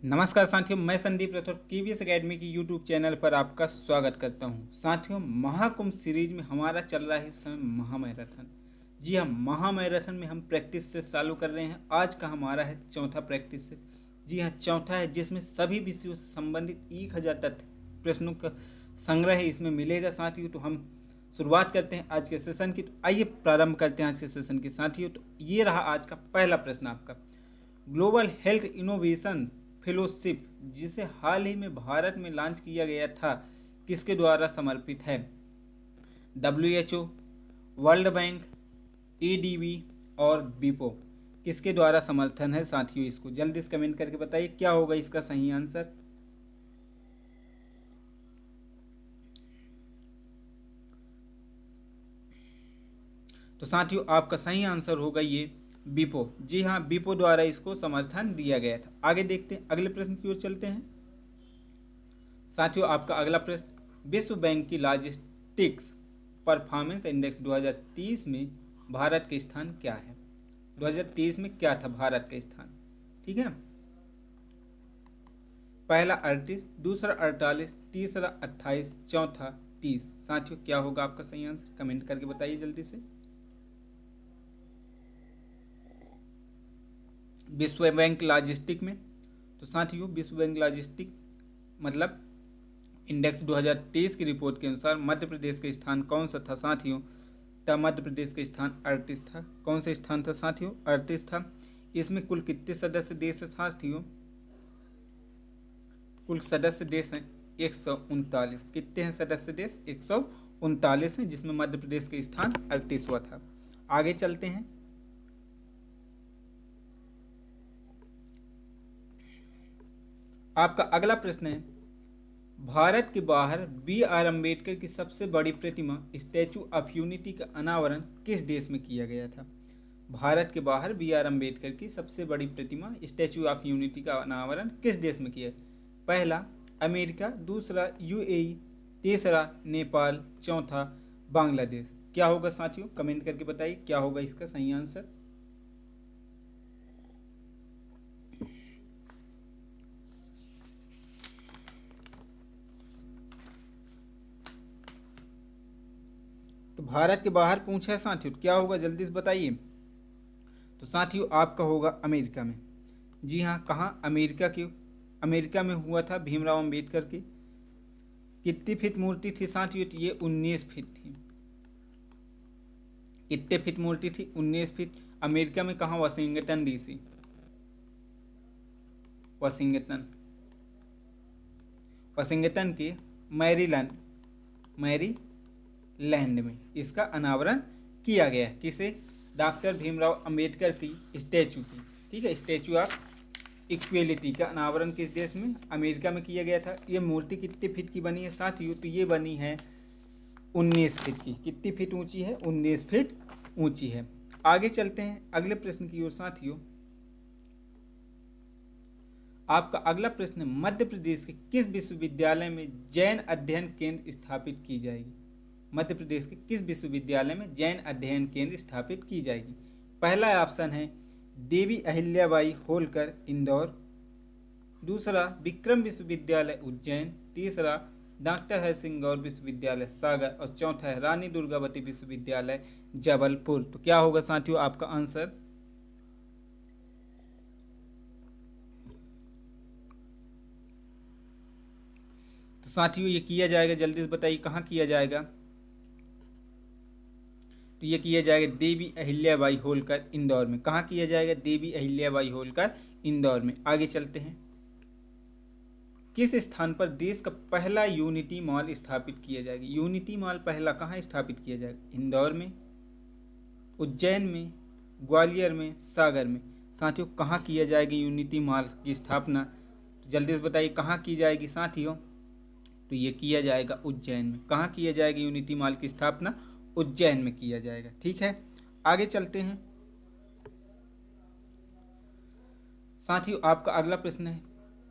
नमस्कार साथियों, मैं संदीप राठौर केवीएस एकेडमी की यूट्यूब चैनल पर आपका स्वागत करता हूं। साथियों, महाकुंभ सीरीज में हमारा चल रहा है इस समय महामैराथन। जी हाँ, महामैराथन में हम प्रैक्टिस से चालू कर रहे हैं। आज का हमारा है चौथा प्रैक्टिस से। जी हाँ, चौथा है जिसमें सभी विषयों से संबंधित 1000 तथ्य प्रश्नों का संग्रह इसमें मिलेगा। साथियों, तो हम शुरुआत करते हैं आज के सेशन की। तो आइए प्रारंभ करते हैं आज के सेशन के। साथियों, तो ये रहा आज का पहला प्रश्न आपका। ग्लोबल हेल्थ इनोवेशन फेलोशिप, जिसे हाल ही में भारत में लॉन्च किया गया था, किसके द्वारा समर्पित है? WHO, वर्ल्ड बैंक, ADB और बीपो। किसके द्वारा समर्थन है साथियों? इसको जल्दी से कमेंट करके बताइए क्या होगा इसका सही आंसर। तो साथियों, आपका सही आंसर होगा ये बीपो। जी हाँ, बीपो द्वारा इसको समर्थन दिया गया था। आगे देखते हैं, अगले प्रश्न की ओर चलते हैं। साथियों, आपका अगला प्रश्न, विश्व बैंक की लॉजिस्टिक्स परफॉर्मेंस इंडेक्स 2030 में भारत का स्थान क्या है? 2030 में क्या था भारत का स्थान? ठीक है, पहला 38, दूसरा 48, तीसरा 28, चौथा 30। साथियों, क्या होगा आपका सही आंसर? कमेंट करके बताइए जल्दी से। विश्व बैंक लॉजिस्टिक में, तो साथियों विश्व बैंक लॉजिस्टिक मतलब इंडेक्स 2023 की रिपोर्ट के अनुसार मध्य प्रदेश का स्थान कौन सा था साथियों? तब मध्य प्रदेश का स्थान 38 था। कौन सा स्थान था साथियों? 38 था। इसमें कुल कितने सदस्य देश है साथियों? कुल सदस्य देश हैं 139। कितने हैं सदस्य देश? 139 हैं, जिसमें मध्य प्रदेश का स्थान 38वां था। आगे चलते हैं। आपका अगला प्रश्न है, भारत के बाहर BR अम्बेडकर की सबसे बड़ी प्रतिमा स्टैचू ऑफ यूनिटी का अनावरण किस देश में किया गया था? भारत के बाहर BR अम्बेडकर की सबसे बड़ी प्रतिमा स्टैचू ऑफ यूनिटी का अनावरण किस देश में किया? पहला अमेरिका, दूसरा UAE, तीसरा नेपाल, चौथा बांग्लादेश। क्या होगा साथियों? कमेंट करके बताइए क्या होगा इसका सही आंसर। तो भारत के बाहर पूछा है साथियों, क्या होगा जल्दी से बताइए। तो साथियों, आपका होगा अमेरिका में। जी हाँ, कहाँ? अमेरिका में हुआ था भीमराव अंबेडकर की। कितनी फीट मूर्ति थी साथियों? तो ये 19 फीट थी। कितने फीट मूर्ति थी? 19 फीट। अमेरिका में कहाँ? Washington DC। वाशिंगटन के मैरीलैंड में इसका अनावरण किया गया। किसे? डॉक्टर भीमराव अंबेडकर की स्टैचू की। ठीक है, स्टैचू ऑफ इक्वेलिटी का अनावरण किस देश में? अमेरिका में किया गया था। ये मूर्ति कितने फीट की बनी है साथियों? तो ये बनी है 19 फीट की। कितनी फीट ऊंची है? 19 फीट ऊंची है। आगे चलते हैं अगले प्रश्न की ओर साथियों। आपका अगला प्रश्न है, मध्य प्रदेश के किस विश्वविद्यालय में जैन अध्ययन केंद्र स्थापित की जाएगी? मध्य प्रदेश के किस विश्वविद्यालय में जैन अध्ययन केंद्र स्थापित की जाएगी? पहला ऑप्शन है देवी अहिल्याबाई होलकर इंदौर, दूसरा विक्रम विश्वविद्यालय उज्जैन, तीसरा डॉक्टर हरसिंह गौर विश्वविद्यालय सागर और चौथा है रानी दुर्गावती विश्वविद्यालय जबलपुर। तो क्या होगा साथियों आपका आंसर? तो साथियों, ये किया जाएगा, जल्दी से बताइए कहाँ किया जाएगा। तो ये किया जाएगा देवी अहिल्याबाई होलकर इंदौर में। कहाँ किया जाएगा? देवी अहिल्याबाई होलकर इंदौर में। आगे चलते हैं। किस स्थान पर देश का पहला यूनिटी मॉल स्थापित किया जाएगा? यूनिटी मॉल पहला कहाँ स्थापित किया जाएगा? इंदौर में, उज्जैन में, ग्वालियर में, सागर में। साथियों, कहाँ किया जाएगा यूनिटी मॉल की स्थापना? तो जल्दी से बताइए कहाँ की जाएगी साथियों। तो ये किया जाएगा उज्जैन में। कहाँ किया जाएगा यूनिटी मॉल की स्थापना? उज्जैन में किया जाएगा। ठीक है, आगे चलते हैं साथियों। आपका अगला प्रश्न है,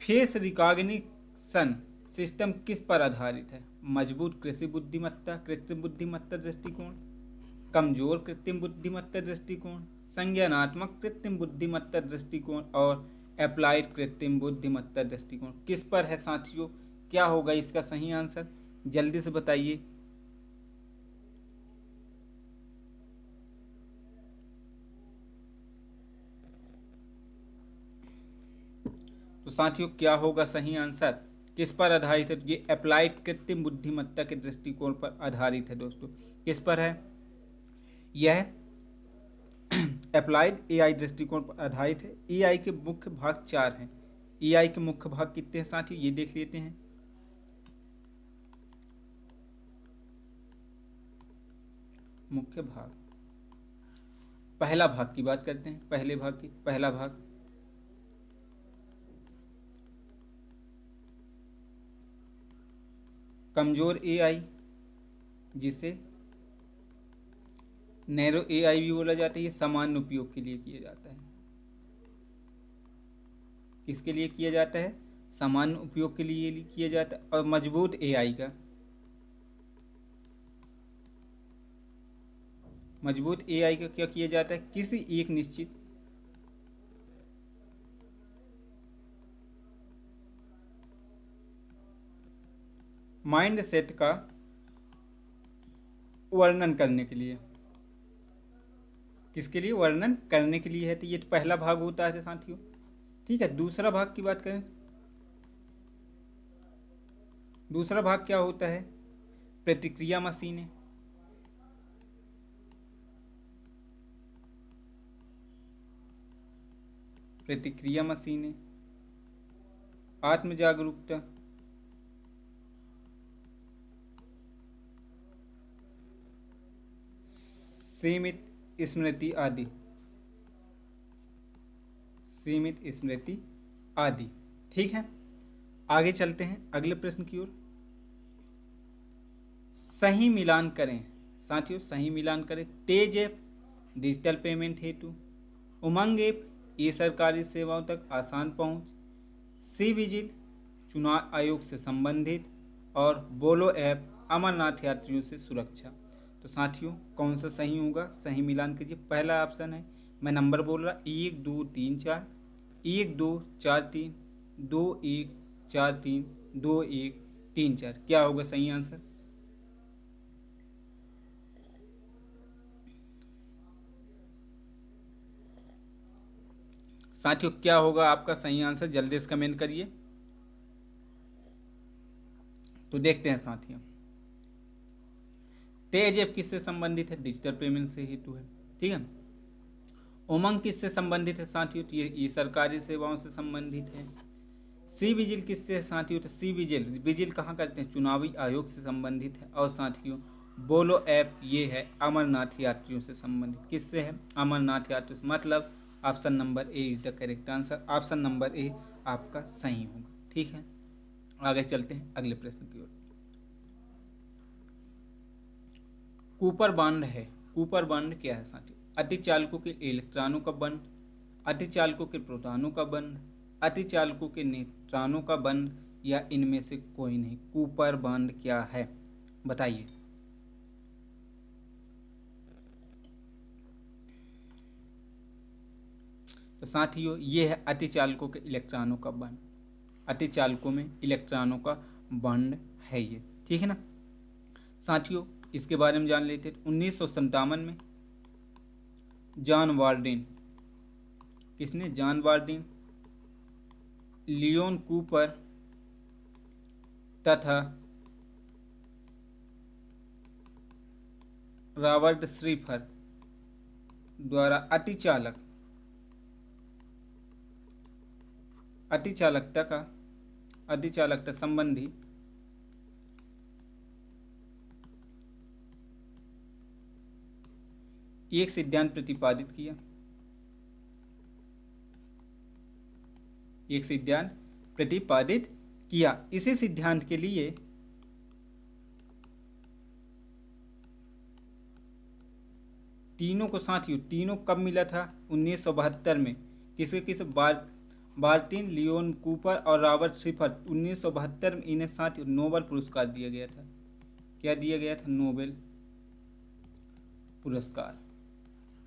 फेस रिकॉग्निशन सिस्टम किस पर आधारित है? मजबूत कृषि बुद्धिमत्ता, कृत्रिम बुद्धिमत्ता दृष्टिकोण, कमजोर कृत्रिम बुद्धिमत्ता दृष्टिकोण, संज्ञानात्मक कृत्रिम बुद्धिमत्ता दृष्टिकोण और अप्लाइड कृत्रिम बुद्धिमत्ता दृष्टिकोण किस पर है साथियों? क्या होगा इसका सही आंसर? जल्दी से बताइए। तो साथियों क्या होगा सही आंसर? किस पर आधारित है? ये अप्लाइड कृत्रिम बुद्धिमत्ता के दृष्टिकोण पर आधारित है दोस्तों। किस पर है? यह अप्लाइड एआई दृष्टिकोण पर आधारित है। एआई के मुख्य भाग 4 हैं। एआई के मुख्य भाग कितने हैं साथियों? ये देख लेते हैं। मुख्य भाग, पहला भाग की बात करते हैं। पहले भाग की, पहला भाग कमजोर एआई, जिसे नैरो एआई भी बोला जाता है। ये सामान्य उपयोग के लिए किया जाता है। किसके लिए किया जाता है? सामान्य उपयोग के लिए किया जाता है। और मजबूत एआई का, मजबूत एआई का क्या किया जाता है? किसी एक निश्चित माइंड सेट का वर्णन करने के लिए। किसके लिए? वर्णन करने के लिए है। तो ये तो पहला भाग होता है साथियों। ठीक है, दूसरा भाग की बात करें। दूसरा भाग क्या होता है? प्रतिक्रिया मशीनें। प्रतिक्रिया मशीनें, आत्म जागरूकता, सीमित स्मृति आदि। सीमित स्मृति आदि। ठीक है, आगे चलते हैं अगले प्रश्न की ओर। सही मिलान करें साथियों, सही मिलान करें। तेज ऐप डिजिटल पेमेंट हेतु, उमंग ऐप ई सरकारी सेवाओं तक आसान पहुंच, सी विजिल चुनाव आयोग से संबंधित, और बोलो ऐप अमरनाथ यात्रियों से सुरक्षा। तो साथियों कौन सा सही होगा? सही मिलान कीजिए। पहला ऑप्शन है, मैं नंबर बोल रहा, 1 2 3 4, 1 2 4 3, 2 1 4 3, 2 1 3 4। क्या होगा सही आंसर? साथियों क्या होगा आपका सही आंसर? जल्दी से कमेंट करिए। तो देखते हैं साथियों, तेज ऐप किससे संबंधित है? डिजिटल पेमेंट से हेतु है। ठीक है। उमंग किससे संबंधित है साथियों? तो ये सरकारी सेवाओं से संबंधित है। सी विजिल किससे है साथियों? तो सी विजिल, विजिल कहाँ करते हैं? चुनावी आयोग से संबंधित है। और साथियों बोलो ऐप ये है अमरनाथ यात्रियों से संबंधित। किससे है? अमरनाथ यात्रियों से। मतलब option number A is the correct answer. Option number A आपका सही होगा। ठीक है, आगे चलते हैं अगले प्रश्न की ओर। कूपर बांड है। कूपर बांड क्या है साथियों? अतिचालकों के इलेक्ट्रॉनों का बंड, अतिचालकों के प्रोटॉनों का बंड, अतिचालकों के न्यूट्रॉनों का बंड, या इनमें से कोई नहीं। कूपर बांड क्या है बताइए। तो साथियों ये है अतिचालकों के इलेक्ट्रॉनों का बंड। अतिचालकों में इलेक्ट्रॉनों का बंड है ये। ठीक है ना साथियों, इसके बारे में जान लेते हैं। 1957 में जॉन वार्डिन, किसने? जॉन वार्डिन, लियोन कूपर तथा रॉबर्ट श्रीफर द्वारा अतिचालकता संबंधी एक सिद्धांत प्रतिपादित किया। एक सिद्धांत प्रतिपादित किया। इसी सिद्धांत के लिए तीनों को साथियों, तीनों कब मिला था? 1972 में। किसे किसे? मार्टिन, लियोन कूपर और रॉबर्ट श्रीफर। 1972 में इन्हें साथियों नोबेल पुरस्कार दिया गया था। क्या दिया गया था? नोबेल पुरस्कार।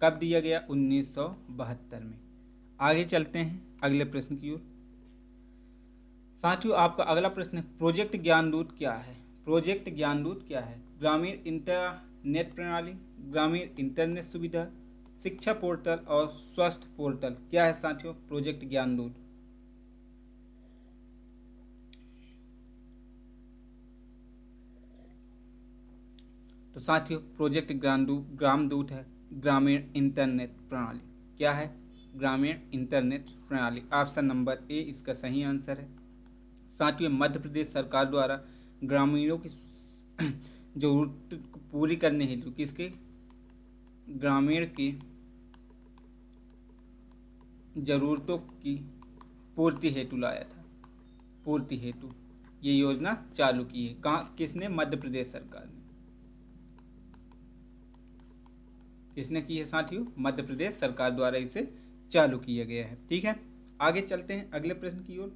कब दिया गया? 1972 में। आगे चलते हैं अगले प्रश्न की ओर। साथियों, आपका अगला प्रश्न है, प्रोजेक्ट ज्ञानदूत क्या है? प्रोजेक्ट ज्ञानदूत क्या है? ग्रामीण इंटरनेट प्रणाली, ग्रामीण इंटरनेट सुविधा, शिक्षा पोर्टल और स्वास्थ्य पोर्टल। क्या है साथियों प्रोजेक्ट ज्ञानदूत? तो साथियों प्रोजेक्ट ग्रामदूत है ग्रामीण इंटरनेट प्रणाली। क्या है? ग्रामीण इंटरनेट प्रणाली। ऑप्शन नंबर ए इसका सही आंसर है। साथियों, मध्य प्रदेश सरकार द्वारा ग्रामीणों की जरूरत को पूरी करने हेतु किसके ग्रामीण की जरूरतों की पूर्ति हेतु लाया था। पूर्ति हेतु ये योजना चालू की है। कहाँ? किसने? मध्य प्रदेश सरकार ने। किसने की है साथियों? मध्य प्रदेश सरकार द्वारा इसे चालू किया गया है। ठीक है, आगे चलते हैं अगले प्रश्न की ओर।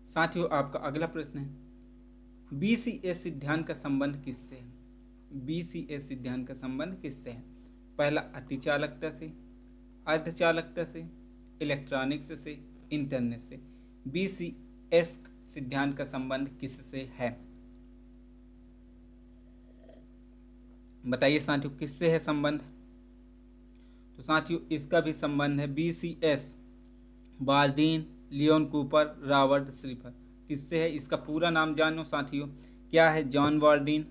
साथियों, आपका अगला प्रश्न है, बीसीएस सिद्धांत का संबंध किससे है? बीसीएस सिद्धांत का संबंध किससे है? पहला, अतिचालकता से, अर्धचालकता से, इलेक्ट्रॉनिक्स से, इंटरनेट से। बीसीएस सिद्धांत का संबंध किससे है? बताइए साथियों, किससे है संबंध? तो साथियों, इसका भी संबंध है BCS Bardeen, Leon Cooper, Robert Schrieffer. किससे है? इसका पूरा नाम जानो साथियों। क्या है? जॉन बार्दीन,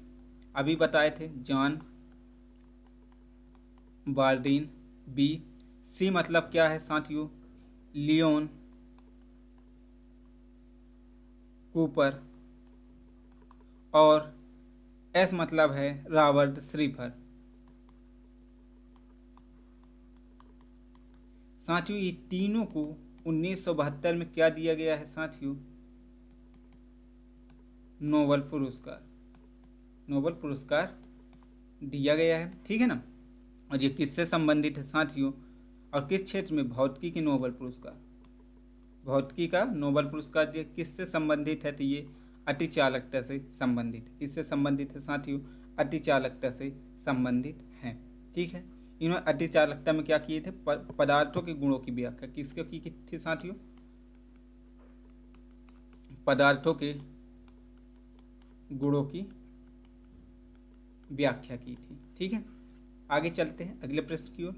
अभी बताए थे जॉन बार्दीन। बी, सी मतलब क्या है साथियों? लियोन कूपर, और एस मतलब है रॉबर्ट स्लीपर। साथियों, ये तीनों को 1972 में क्या दिया गया है साथियों? नोबेल पुरस्कार। नोबेल पुरस्कार दिया गया है। ठीक है ना। और ये किससे संबंधित है साथियों? और किस क्षेत्र में? भौतिकी की नोबेल पुरस्कार। भौतिकी का नोबेल पुरस्कार ये किससे संबंधित है? तो ये अतिचालकता से संबंधित है। किससे संबंधित है साथियों? अतिचालकता से संबंधित है। ठीक है, इन्होंने अतिचालकता में क्या किए थे? पदार्थों के गुणों की व्याख्या किसके की थी साथियों? पदार्थों के गुणों की व्याख्या की थी। ठीक है, आगे चलते हैं अगले प्रश्न की ओर।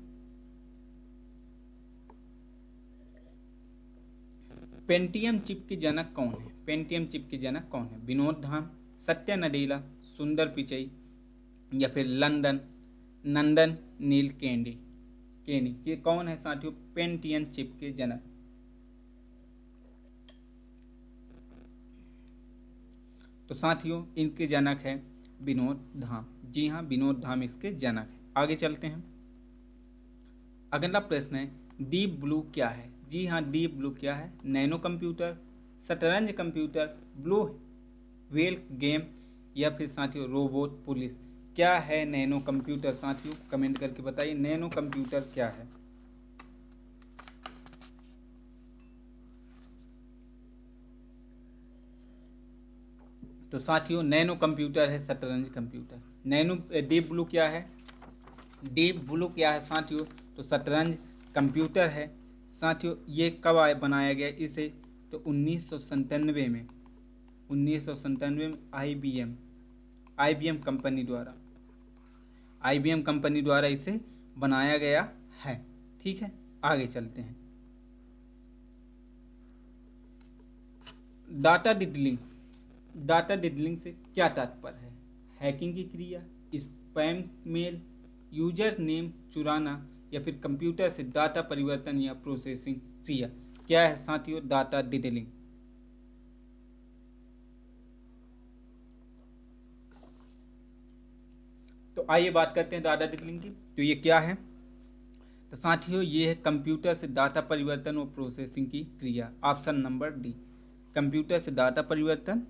पेंटियम चिप के जनक कौन है? पेंटियम चिप के जनक कौन है? विनोद धाम, सत्या नडेला, सुंदर पिचई, या फिर नंदन नील केंडी केनी। ये कौन है साथियों पेंटियम चिप के जनक? तो साथियों, इनके जनक है विनोद धाम। जी हाँ, विनोद धाम इसके जनक है। आगे चलते हैं। अगला प्रश्न है, डीप ब्लू क्या है? जी हाँ, डीप ब्लू क्या है? नैनो कंप्यूटर, शतरंज कंप्यूटर, ब्लू व्हेल गेम, या फिर साथियों रोबोट पुलिस। क्या है नैनो कंप्यूटर साथियों? कमेंट करके बताइए नैनो कंप्यूटर क्या है। तो साथियों, नैनो कंप्यूटर है शतरंज कंप्यूटर। नैनो डीप ब्लू क्या है? डीप ब्लू क्या है साथियों? तो शतरंज कंप्यूटर है। साथियों, ये कब बनाया गया इसे? तो 1997 में। 1997 में आईबीएम कंपनी द्वारा इसे बनाया गया है। ठीक है, आगे चलते हैं। डाटा डिडलिंग से क्या तात्पर्य है? हैकिंग की क्रिया, स्पैम मेल, यूजर नेम चुराना, या फिर कंप्यूटर से डाटा परिवर्तन या प्रोसेसिंग क्रिया। क्या है साथियों डाटा डिडलिंग? तो आइए बात करते हैं डाटा डिडलिंग की। तो ये क्या है? तो साथियों, ये है कंप्यूटर से डाटा परिवर्तन और प्रोसेसिंग की क्रिया। ऑप्शन नंबर डी, कंप्यूटर से डाटा परिवर्तन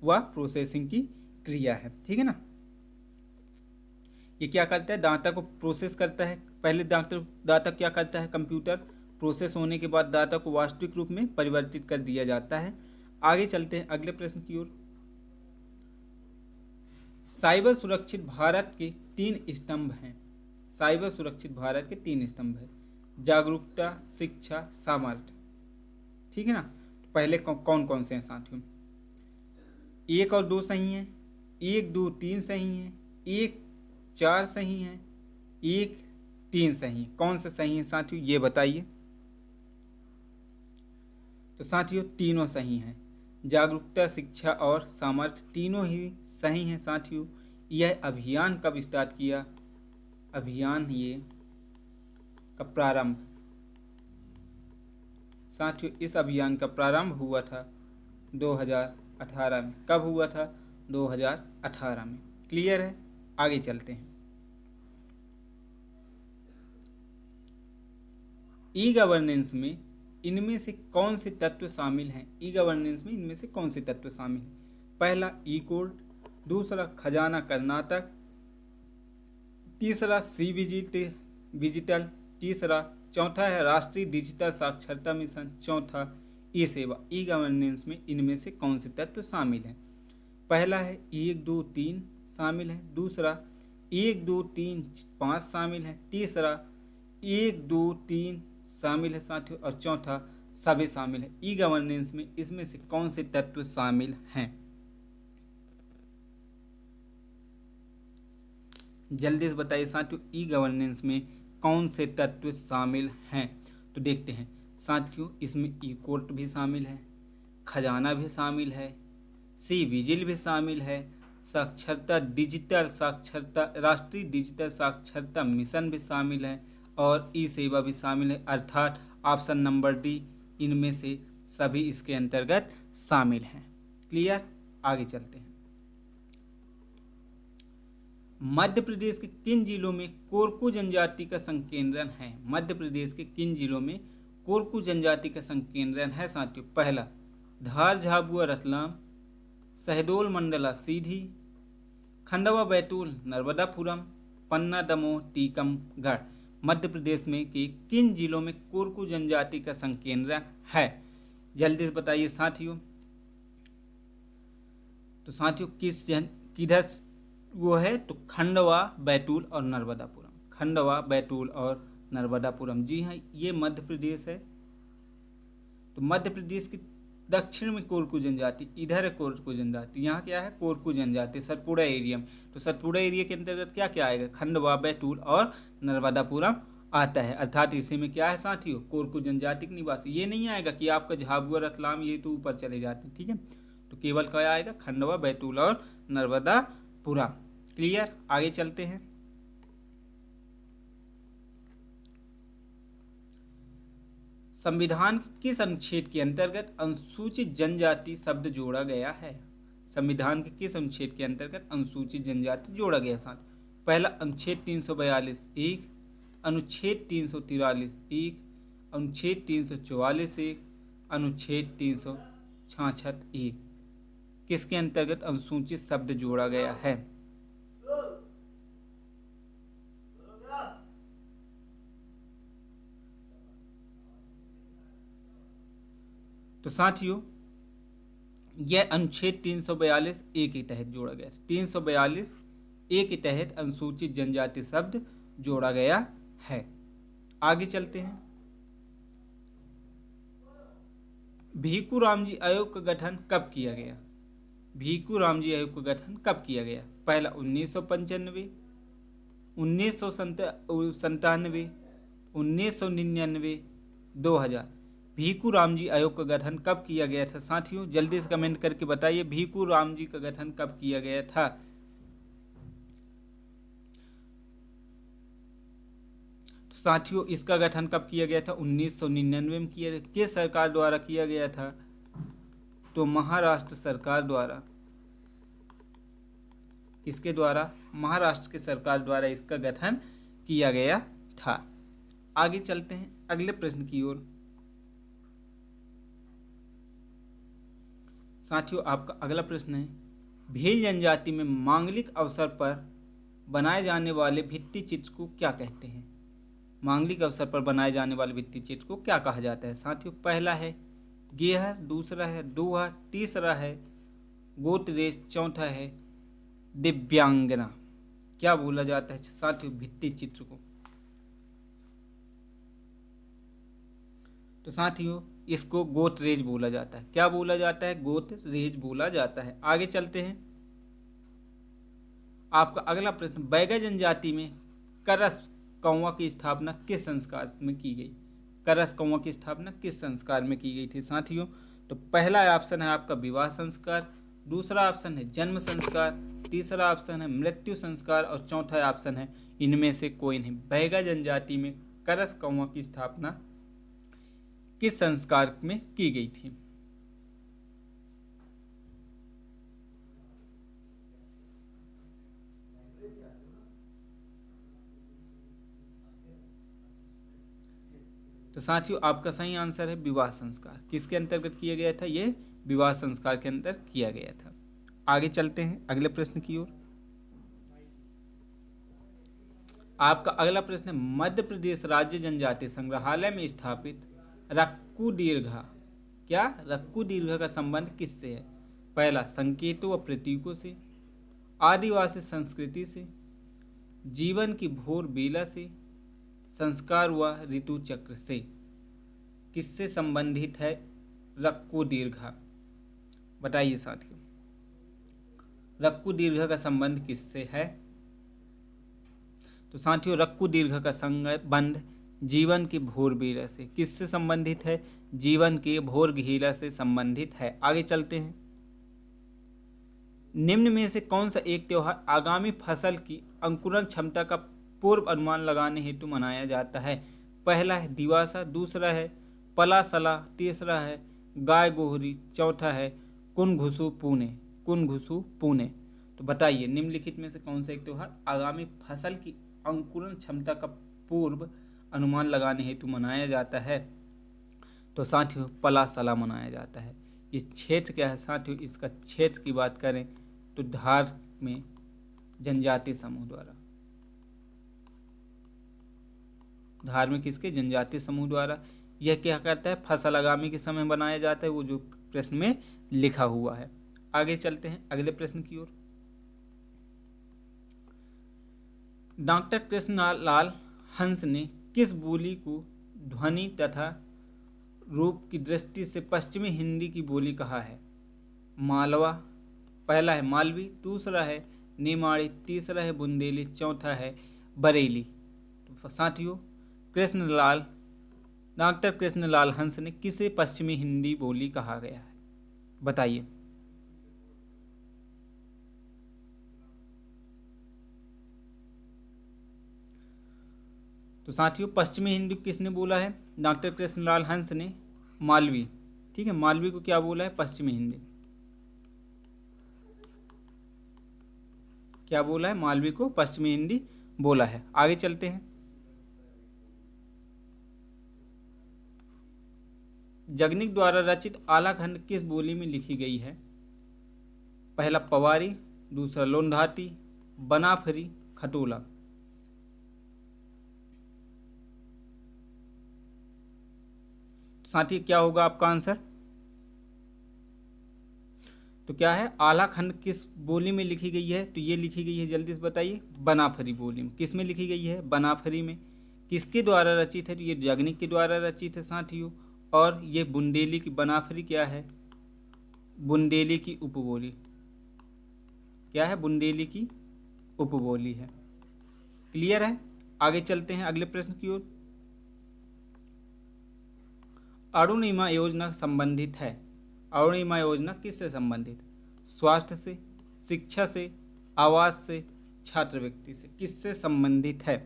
व प्रोसेसिंग की क्रिया है। ठीक है ना। ये क्या करता है? डाटा को प्रोसेस करता है। पहले डाटा क्या करता है? कंप्यूटर प्रोसेस होने के बाद डाटा को वास्तविक रूप में परिवर्तित कर दिया जाता है। आगे चलते हैं अगले प्रश्न की ओर। साइबर सुरक्षित भारत के 3 स्तंभ हैं। साइबर सुरक्षित भारत के 3 स्तंभ है। जागरूकता, शिक्षा, सामर्थ्य। ठीक है ना। तो पहले कौन कौन से हैं साथियों? 1 और 2 सही हैं, 1, 2, 3 सही हैं, 1, 4 सही हैं, 1, 3 सही हैं। कौन से सही हैं साथियों, ये बताइए। तो साथियों तीनों सही हैं। जागरूकता, शिक्षा और सामर्थ्य तीनों ही सही हैं साथियों। यह अभियान कब स्टार्ट किया? अभियान ये का प्रारंभ साथियों, इस अभियान का प्रारंभ हुआ था 2018 में। कब हुआ था? 2018 में। क्लियर है? आगे चलते हैं। ई गवर्नेंस में इनमें से कौन से तत्व शामिल हैं? ई गवर्नेंस में इनमें से कौन से तत्व शामिल हैं? पहला ई कोड, दूसरा खजाना कर्नाटक, तीसरा सी विजिटल, चौथा है राष्ट्रीय डिजिटल साक्षरता मिशन, चौथा ई सेवा। ई गवर्नेंस में इनमें से कौन से तत्व शामिल हैं? पहला है 1, 2, 3 शामिल है, दूसरा 1, 2, 3, 5 शामिल है, तीसरा 1, 2, 3 शामिल है साथियों, और चौथा सभी शामिल है। ई गवर्नेंस में इसमें से कौन से तत्व शामिल हैं? जल्दी से बताइए साथियों, ई गवर्नेंस में कौन से तत्व शामिल हैं? तो देखते हैं साथियों, इसमें ई कोर्ट भी शामिल है, खजाना भी शामिल है, सी विजिल भी शामिल है, साक्षरता डिजिटल साक्षरता राष्ट्रीय डिजिटल साक्षरता मिशन भी शामिल है, और ई सेवा भी शामिल है। अर्थात ऑप्शन नंबर डी, इनमें से सभी इसके अंतर्गत शामिल हैं। क्लियर? आगे चलते हैं। मध्य प्रदेश के किन जिलों में कोरकू जनजाति का संकेंद्रण है? मध्य प्रदेश के किन जिलों में कोरकू जनजाति का संकेंद्रण है साथियों? पहला धार, झाबुआ, रतलाम, शहडोल, मंडला, सीधी, खंडवा, बैतूल, नर्मदापुरम, पन्ना, दमोह, टीकमगढ़। मध्य प्रदेश में के किन जिलों में कोरकू जनजाति का संकेंद्रण है? जल्दी से बताइए साथियों। तो साथियों किधर वो है? तो खंडवा, बैतूल और नर्मदापुरम। खंडवा, बैतूल और नर्मदापुरम, जी हाँ, ये मध्य प्रदेश है। तो मध्य प्रदेश के दक्षिण में कोरकू जनजाति, इधर है कोरकू जनजाति, यहाँ क्या है? कोरकू जनजाति सतपुड़ा एरिया में। तो सतपुड़ा एरिया के अंतर्गत क्या क्या आएगा? खंडवा, बैतूल और नर्मदापुरम आता है। अर्थात इसी में क्या है साथियों? कोरकू जनजाति के निवासी। ये नहीं आएगा कि आपका झाबुआ, रतलाम ये तो ऊपर चले जाते हैं। ठीक है, तो केवल क्या आएगा? खंडवा, बैतूल और नर्मदापुरम। क्लियर? आगे चलते हैं। संविधान के किस अनुच्छेद के अंतर्गत अनुसूचित जनजाति शब्द जोड़ा गया है? संविधान के किस अनुच्छेद के अंतर्गत अनुसूचित जनजाति जोड़ा गया साथ? पहला अनुच्छेद 342 1, अनुच्छेद 343 1, अनुच्छेद 344 1, अनुच्छेद 366 1। किसके अंतर्गत अनुसूचित शब्द जोड़ा गया है? तो साथियों यह अनुच्छेद 342 ए के तहत जोड़ा गया। 342 ए के तहत अनुसूचित जनजाति शब्द जोड़ा गया है। आगे चलते हैं। भीखू रामजी आयोग का गठन कब किया गया? भीखू रामजी आयोग का गठन कब किया गया? पहला 1995, 1997, 1999, 2000। भीखू रामजी आयोग का गठन कब किया गया था साथियों? जल्दी से कमेंट करके बताइए, भीखू रामजी का गठन कब किया गया था? तो साथियों इसका गठन कब किया गया था? 1999 में किया गया। किस सरकार द्वारा किया गया था? तो महाराष्ट्र सरकार द्वारा। किसके द्वारा? महाराष्ट्र के सरकार द्वारा इसका गठन किया गया था। आगे चलते हैं अगले प्रश्न की ओर। साथियों आपका अगला प्रश्न है, भील जनजाति में मांगलिक अवसर पर बनाए जाने वाले भित्ति चित्र को क्या कहते हैं? मांगलिक अवसर पर बनाए जाने वाले भित्ति चित्र को क्या कहा जाता है साथियों? पहला है गेहर, दूसरा है दोहर, तीसरा है गोत्र रेश, चौथा है दिव्यांगना। क्या बोला जाता है साथियों भित्ति चित्र को? तो साथियों इसको गोत्रेज बोला जाता है। क्या बोला जाता है? गोत्रेज बोला जाता है। आगे चलते हैं। आपका अगला प्रश्न, बैगा जनजाति में करस कौवा की स्थापना किस संस्कार में की गई? करस कौवा की स्थापना किस संस्कार में की गई थी साथियों? तो पहला ऑप्शन है आपका विवाह संस्कार, दूसरा ऑप्शन है जन्म संस्कार, तीसरा ऑप्शन है मृत्यु संस्कार और चौथा ऑप्शन है इनमें से कोई नहीं। बैगा जनजाति में करस कौवा की स्थापना किस संस्कार में की गई थी? तो साथियों आपका सही आंसर है विवाह संस्कार। किसके अंतर्गत किया गया था? ये विवाह संस्कार के अंदर किया गया था। आगे चलते हैं अगले प्रश्न की ओर। आपका अगला प्रश्न है, मध्य प्रदेश राज्य जनजातीय संग्रहालय में स्थापित रक्कू दीर्घा, क्या रक्कू दीर्घा का संबंध किससे है? पहला संकेतों व प्रतीकों से, आदिवासी संस्कृति से, जीवन की भोर बेला से, संस्कार व ऋतु चक्र से। किससे संबंधित है रक्कू दीर्घा? बताइए साथियों, रक्कू दीर्घा का संबंध किससे है? तो साथियों रक्कू दीर्घा का संबंध जीवन की भोर बेला से। किससे संबंधित है? जीवन के भोर बेला से संबंधित है। आगे चलते हैं। निम्न में से कौन सा एक त्योहार आगामी फसल की अंकुरण क्षमता का पूर्व अनुमान लगाने हेतु मनाया जाता है? पहला है दिवासा, दूसरा है पलासला, तीसरा है गाय गोहरी, चौथा है कुनघुसु पुणे। कुनघुसु पुणे। तो बताइए निम्नलिखित में से कौन सा एक त्योहार आगामी फसल की अंकुरण क्षमता का पूर्व अनुमान लगाने हेतु मनाया जाता है? तो साथियों पलासला मनाया जाता है। ये क्षेत्र क्या है साथियों? इसका क्षेत्र की बात करें तो धार में जनजातीय समूह द्वारा, धार में किसके? जनजातीय समूह द्वारा। यह क्या करता है? फसल आगामी के समय बनाया जाता है, वो जो प्रश्न में लिखा हुआ है। आगे चलते हैं अगले प्रश्न की ओर। डॉक्टर कृष्णलाल हंस ने किस बोली को ध्वनि तथा रूप की दृष्टि से पश्चिमी हिंदी की बोली कहा है? मालवा, पहला है मालवी, दूसरा है नेमाड़ी, तीसरा है बुंदेली, चौथा है बरेली। तो साथियों डॉक्टर कृष्णलाल हंस ने किसे पश्चिमी हिंदी बोली कहा गया है? बताइए। तो साथियों पश्चिमी हिंदी किसने बोला है? डॉक्टर कृष्णलाल हंस ने मालवी। ठीक है, मालवी को क्या बोला है? पश्चिमी हिंदी। क्या बोला है? मालवी को पश्चिमी हिंदी बोला है। आगे चलते हैं। जगनिक द्वारा रचित आलाखंड किस बोली में लिखी गई है? पहला पवारी, दूसरा लोंढाटी, बनाफरी, खटोला। साथी क्या होगा आपका आंसर? तो क्या है? आलाखंड किस बोली में लिखी गई है? तो ये लिखी गई है, जल्दी से बताइए, बनाफरी बोली में। किस में लिखी गई है? बनाफरी में। किसके द्वारा रचित है? तो ये जगनिक के द्वारा रचित है साथियों। और ये बुंदेली की, बनाफरी क्या है? बुंदेली की उपबोली। क्या है? बुंदेली की उपबोली है। क्लियर है? आगे चलते हैं अगले प्रश्न की ओर। अरुणिमा योजना संबंधित है। अरुणिमा योजना किससे संबंधित? स्वास्थ्य से, शिक्षा से, आवास से, छात्रवृत्ति से। किससे संबंधित है?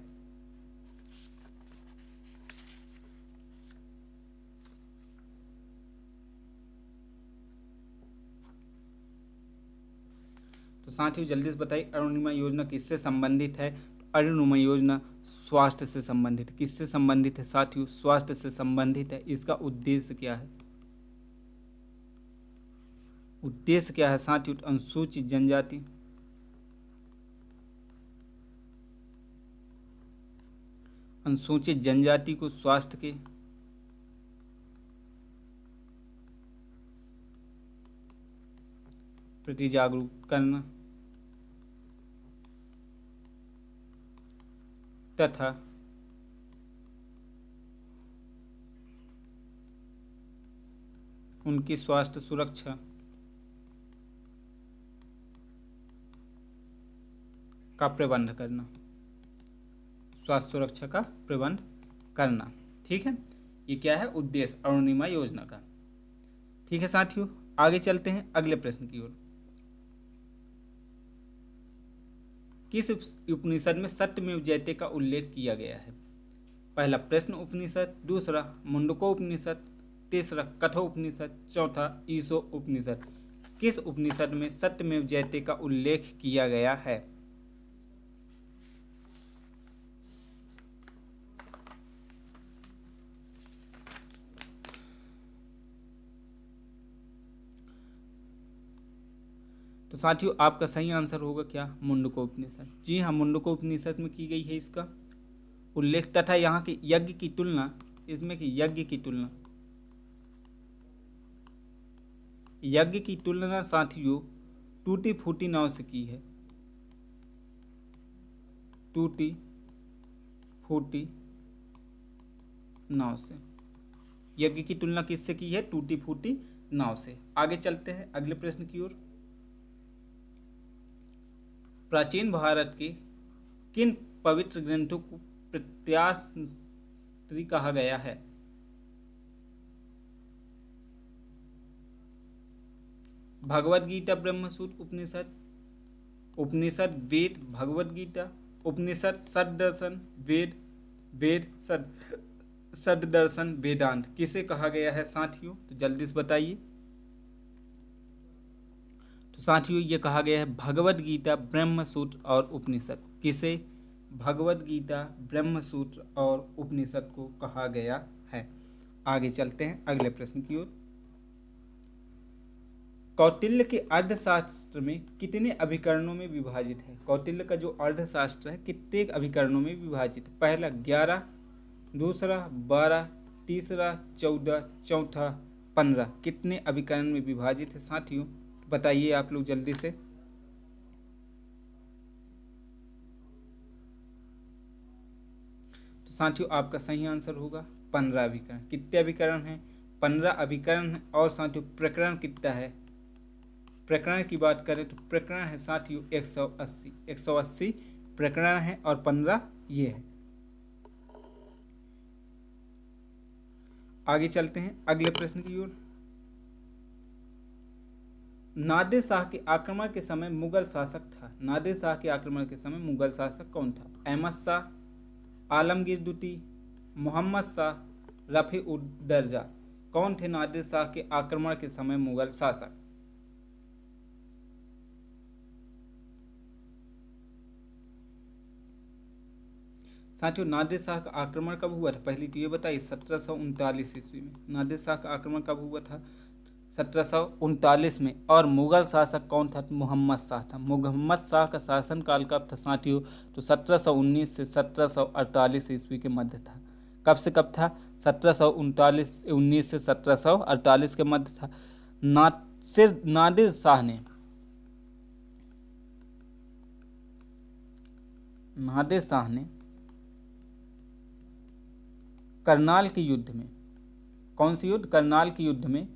तो साथियों जल्दी से बताइए अरुणिमा योजना किससे संबंधित है? अरुणिमा योजना स्वास्थ्य से संबंधित। किससे संबंधित है साथियों? स्वास्थ्य से संबंधित है। इसका उद्देश्य क्या है? उद्देश्य क्या है साथियों? अनुसूचित जनजाति, अनुसूचित जनजाति को स्वास्थ्य के प्रति जागरूक करना, तथा उनकी स्वास्थ्य सुरक्षा का प्रबंध करना, स्वास्थ्य सुरक्षा का प्रबंध करना। ठीक है, ये क्या है? उद्देश्य अरुणिमा योजना का। ठीक है साथियों, आगे चलते हैं अगले प्रश्न की ओर। किस उपनिषद में सत्यमेव जयते का उल्लेख किया गया है? पहला प्रश्न उपनिषद, दूसरा मुंडको उपनिषद, तीसरा कठो उपनिषद, चौथा ईशो उपनिषद। किस उपनिषद में सत्यमेव जयते का उल्लेख किया गया है? तो साथियों आपका सही आंसर होगा क्या? मुंडको उपनिषद। जी हाँ, मुंडको उपनिषद में की गई है इसका उल्लेख, तथा यहाँ के यज्ञ की तुलना, इसमें की यज्ञ की तुलना साथियों टूटी फूटी नाव से की है। टूटी फूटी नाव से यज्ञ की तुलना किससे की है? टूटी फूटी नाव से। आगे चलते हैं अगले प्रश्न की ओर। प्राचीन भारत के किन पवित्र ग्रंथों को प्रत्यास्त्री कहा गया है? भगवद गीता, ब्रह्मसूत्र उपनिषद, उपनिषद वेद, भगवद गीता, उपनिषद सद्दर्शन, वेद, वेद सद्दर्शन, वेदांत। किसे कहा गया है साथियों? तो जल्दी से बताइए। तो साथियों ये कहा गया है भगवद गीता, ब्रह्मसूत्र और उपनिषद। किसे? भगवद गीता, ब्रह्मसूत्र और उपनिषद को कहा गया है। आगे चलते हैं अगले प्रश्न की ओर। कौटिल्य के अर्थशास्त्र में कितने अभिकरणों में विभाजित है? कौटिल्य का जो अर्थशास्त्र है कितने अभिकरणों में विभाजित? पहला 11, दूसरा 12, तीसरा 14, चौथा 15। कितने अभिकरण में विभाजित है साथियों? बताइए आप लोग जल्दी से। तो साथियों आपका सही आंसर होगा 15 अभिकरण। कितने अभिकरण हैं? 15 अभिकरण है। और साथियों प्रकरण कितना है? प्रकरण की बात करें तो प्रकरण है साथियों 180 प्रकरण है और 15 ये है। आगे चलते हैं अगले प्रश्न की ओर। नादिर शाह के आक्रमण के समय मुगल शासक था। नादिर शाह के आक्रमण के समय मुगल शासक कौन था? अहमद शाह, आलमगीर द्वितीय, मोहम्मद शाह, रफी-उद-दर्जा। कौन थे नादिर शाह के आक्रमण के समय मुगल शासक? साथियों नादिर शाह का आक्रमण कब हुआ था? पहली तो ये बताइए 1739 ईस्वी में। नादिर शाह का आक्रमण कब हुआ था? 1739 में। और मुगल शासक कौन था? मोहम्मद शाह था। मोहम्मद शाह का शासनकाल कब था साथियों? तो 1719 से 1748 ईस्वी के मध्य था। कब से कब था? 1719 से 1748 के मध्य था। नादिर शाह ने करनाल के युद्ध में, कौन सी युद्ध? करनाल के युद्ध में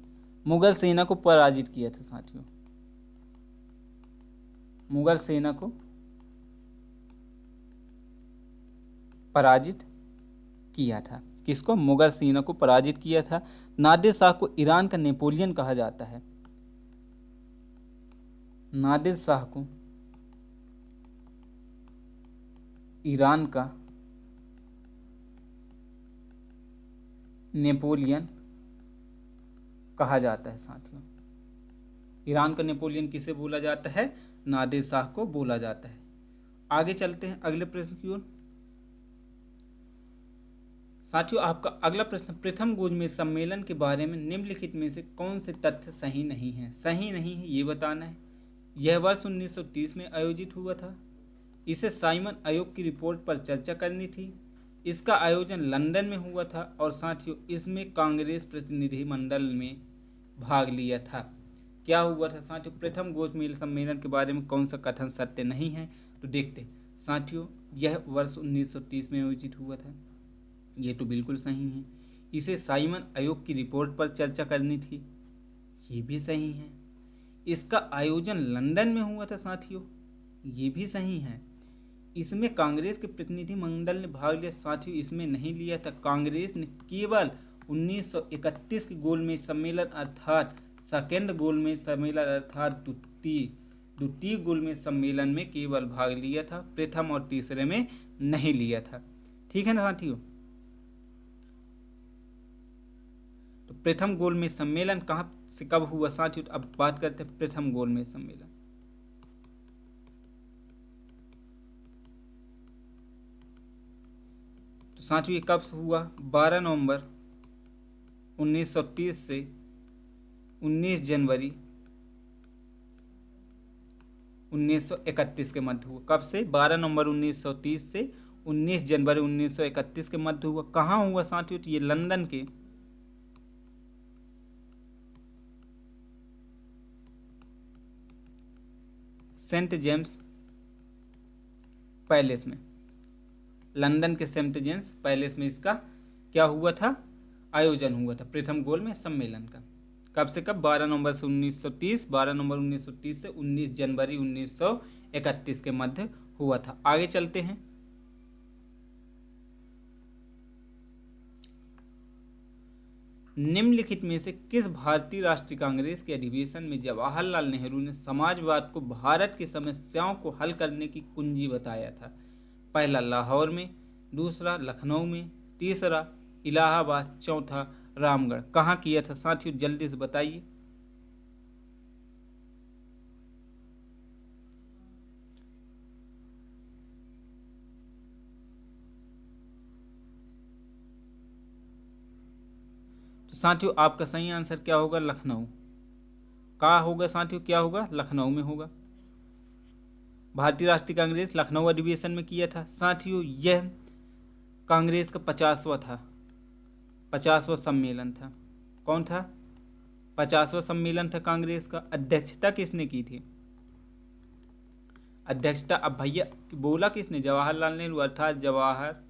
मुगल सेना को पराजित किया था साथियों। मुगल सेना को पराजित किया था। किसको? मुगल सेना को पराजित किया था। नादिर शाह को ईरान का नेपोलियन कहा जाता है। नादिर शाह को ईरान का नेपोलियन कहा जाता है साथियों। ईरान का नेपोलियन किसे बोला जाता है? नादिर शाह को बोला जाता है। आगे चलते हैं अगले प्रश्न की ओर। साथियों आपका अगला प्रश्न, प्रथम गोजमेज सम्मेलन के बारे में निम्नलिखित में से कौन से तथ्य सही नहीं है? सही नहीं है ये बताना है। यह वर्ष 1930 में आयोजित हुआ था। इसे साइमन आयोग की रिपोर्ट पर चर्चा करनी थी। इसका आयोजन लंदन में हुआ था और साथियों इसमें कांग्रेस प्रतिनिधिमंडल में भाग लिया था। क्या हुआ था साथियों? प्रथम गोजमेज सम्मेलन के बारे में कौन सा कथन सत्य नहीं है? तो देखते साथियों यह वर्ष 1930 में आयोजित हुआ था। ये तो बिल्कुल सही है। इसे साइमन आयोग की रिपोर्ट पर चर्चा करनी थी। ये भी सही है। इसका आयोजन लंदन में हुआ था साथियों। ये भी सही है। इसमें कांग्रेस के प्रतिनिधि मंडल ने भाग लिया साथियों। इसमें नहीं लिया था। कांग्रेस ने केवल 1931 के गोलमेज सम्मेलन अर्थात सेकेंड गोलमेज सम्मेलन अर्थात द्वितीय गोलमेज सम्मेलन में केवल भाग लिया था, प्रथम और तीसरे में नहीं लिया था। ठीक है ना साथियों। तो प्रथम गोलमेज सम्मेलन कहाँ से कब हुआ साथियों? अब बात करते हैं प्रथम गोलमेज सम्मेलन। तो साथियों ये कब से हुआ? 12 नवंबर 1930 से 19 जनवरी 1931 के मध्य हुआ। कब से? 12 नवंबर 1930 से 19 जनवरी 1931 के मध्य हुआ। कहाँ हुआ साथियों? तो ये लंदन के सेंट जेम्स पैलेस में, लंदन के सेंट जेम्स पैलेस में इसका क्या हुआ था? आयोजन हुआ था प्रथम गोलमेज सम्मेलन का। कब से कब? 12 नवंबर से 1930, 12 नवंबर 1930 से 19 जनवरी 1931 के मध्य हुआ था। आगे चलते हैं। निम्नलिखित में से किस भारतीय राष्ट्रीय कांग्रेस के अधिवेशन में जवाहरलाल नेहरू ने समाजवाद को भारत की समस्याओं को हल करने की कुंजी बताया था? पहला लाहौर में, दूसरा लखनऊ में, तीसरा इलाहाबाद, चौथा रामगढ़। कहाँ किया था साथियों? जल्दी से बताइए। तो साथियों आपका सही आंसर क्या होगा? लखनऊ। कहाँ होगा साथियों? क्या होगा? लखनऊ में होगा। भारतीय राष्ट्रीय कांग्रेस लखनऊ अधिवेशन में किया था साथियों। यह कांग्रेस का 50वां था, 50वां सम्मेलन था। कौन था? 50वां सम्मेलन था कांग्रेस का। अध्यक्षता किसने की थी? अध्यक्षता अब भैया बोला किसने? जवाहरलाल नेहरू अर्थात जवाहरलाल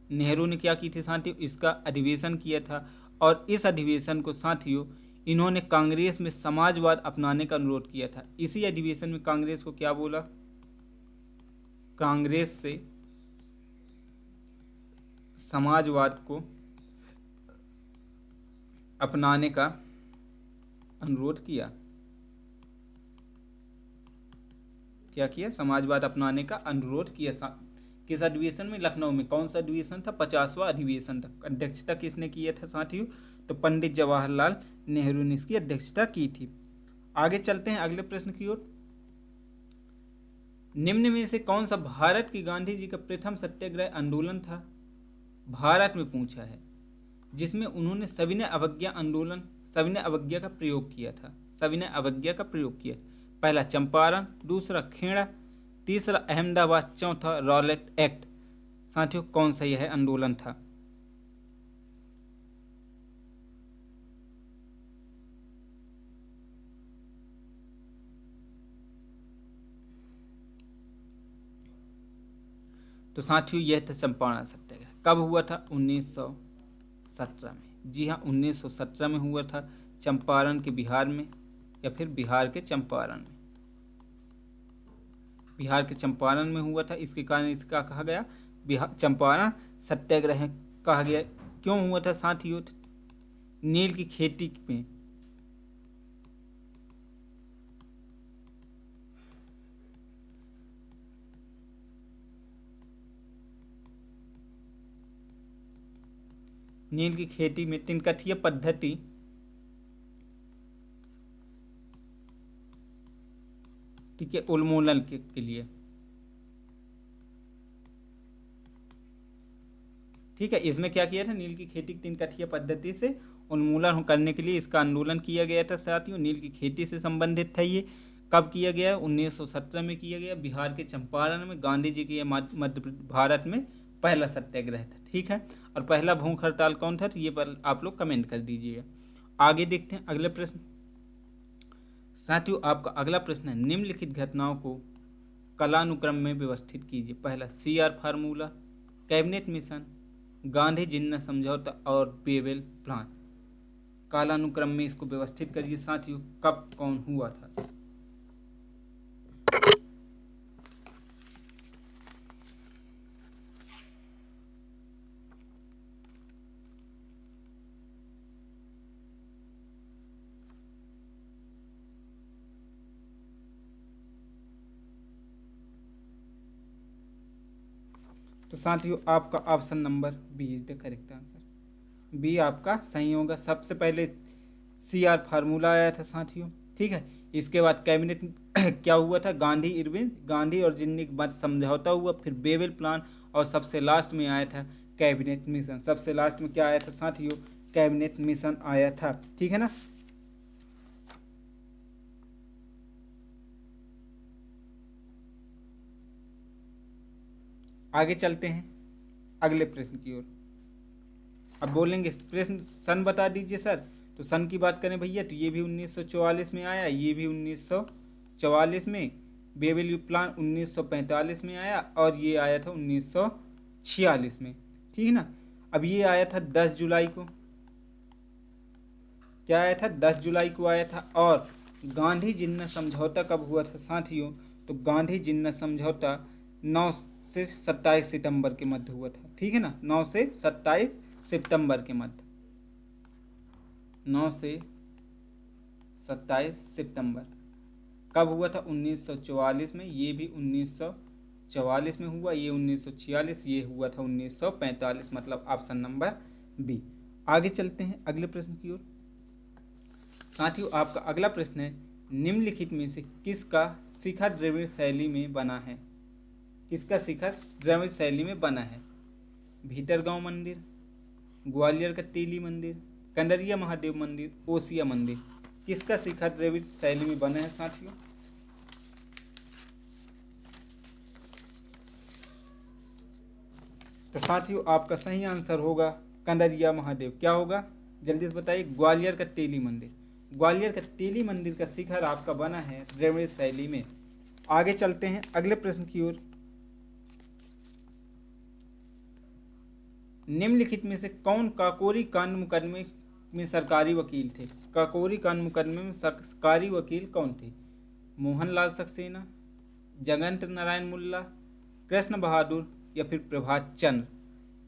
नेहरू ने क्या की थी साथियों? इसका अधिवेशन किया था। और इस अधिवेशन को साथियों इन्होंने कांग्रेस में समाजवाद अपनाने का अनुरोध किया था। इसी अधिवेशन में कांग्रेस को क्या बोला? कांग्रेस से समाजवाद को अपनाने का अनुरोध किया। क्या किया? समाजवाद अपनाने का अनुरोध किया। किस अधिवेशन में? लखनऊ में। कौन सा अधिवेशन था? 50वां अधिवेशन था। अध्यक्षता किसने किया था साथियों? तो पंडित जवाहरलाल नेहरू ने इसकी अध्यक्षता की थी। आगे चलते हैं अगले प्रश्न की ओर। निम्न में से कौन सा भारत की गांधी जी का प्रथम सत्याग्रह आंदोलन था? भारत में पूछा है, जिसमें उन्होंने सविनय अवज्ञा का प्रयोग किया था। सविनय अवज्ञा का प्रयोग किया। पहला चंपारण, दूसरा खेड़ा, तीसरा अहमदाबाद, चौथा रॉलेट एक्ट। साथियों कौन सा यह आंदोलन था? तो साथियों यह था चंपारण सत्याग्रह। कब हुआ था? 1917 में। जी हाँ 1917 में हुआ था। चंपारण के बिहार में, या फिर बिहार के चंपारण में। बिहार के चंपारण में हुआ था। इसके कारण इसका कहा गया बिहार चंपारण सत्याग्रह कहा गया। क्यों हुआ था साथियों? नील की खेती में तिनकठिया पद्धति ठीक है उन्मूलन के लिए। ठीक है, इसमें क्या किया था? नील की खेती तिनकठिया पद्धति से उन्मूलन करने के लिए इसका आंदोलन किया गया था साथियों। नील की खेती से संबंधित था ये। कब किया गया? 1917 में किया गया, बिहार के चंपारण में। गांधी जी के मध्य भारत में पहला सत्याग्रह था। ठीक है, और पहला भूख हड़ताल कौन था? तो ये पर आप लोग कमेंट कर दीजिएगा। आगे देखते हैं अगले प्रश्न। साथियों आपका अगला प्रश्न है, निम्नलिखित घटनाओं को कालानुक्रम में व्यवस्थित कीजिए। पहला CR formula, cabinet mission, Gandhi जिन्ना समझौता और बेबेल प्लान। कालानुक्रम में इसको व्यवस्थित करिए साथियों, कब कौन हुआ था। तो साथियों आपका option number B is the correct answer. B आपका सही होगा। सबसे पहले CR फार्मूला आया था साथियों, ठीक है। इसके बाद कैबिनेट क्या हुआ था, गांधी और जिन्नी के बाद समझौता हुआ, फिर बेबेल प्लान, और सबसे लास्ट में आया था कैबिनेट मिशन। सबसे लास्ट में क्या आया था साथियों, कैबिनेट मिशन आया था, ठीक है ना। आगे चलते हैं अगले प्रश्न की ओर। अब बोलेंगे प्रश्न सन बता दीजिए सर। तो सन की बात करें भैया तो ये भी 1944 में आया, ये भी 1944 में, बेबेल प्लान 1945 में आया, और ये आया था 1946 में, ठीक है ना। अब ये आया था 10 जुलाई को, क्या आया था, 10 जुलाई को आया था। और गांधी जिन्ना समझौता कब हुआ था साथियों, तो गांधी जिन्ना समझौता 9 से 27 सितंबर के मध्य हुआ था, ठीक है ना। 9 से 27 सितंबर के मध्य, 9 से 27 सितंबर कब हुआ था, 1944 में। ये भी 1944 में हुआ, ये 1946, ये हुआ था 1945, मतलब ऑप्शन नंबर बी। आगे चलते हैं अगले प्रश्न की ओर। साथियों आपका अगला प्रश्न है, निम्नलिखित में से किसका शिखर द्रविड़ शैली में बना है, किसका शिखर द्रविड़ शैली में बना है। भीतरगांव मंदिर, ग्वालियर का टीली मंदिर, कंडरिया महादेव मंदिर, ओसिया मंदिर, किसका शिखर द्रविड़ शैली में बना है साथियों। तो साथियों आपका सही आंसर होगा कंडरिया महादेव। क्या होगा जल्दी से बताइए, ग्वालियर का टीली मंदिर। ग्वालियर का टीली मंदिर का शिखर आपका बना है द्रविड़ शैली में। आगे चलते हैं अगले प्रश्न की ओर। निम्नलिखित में से कौन काकोरी कांड मुकदमे में सरकारी वकील थे। काकोरी कांड मुकदमे में सरकारी वकील कौन थे। मोहनलाल सक्सेना, जगत नारायण मुल्ला, कृष्ण बहादुर, या फिर प्रभात चंद्र,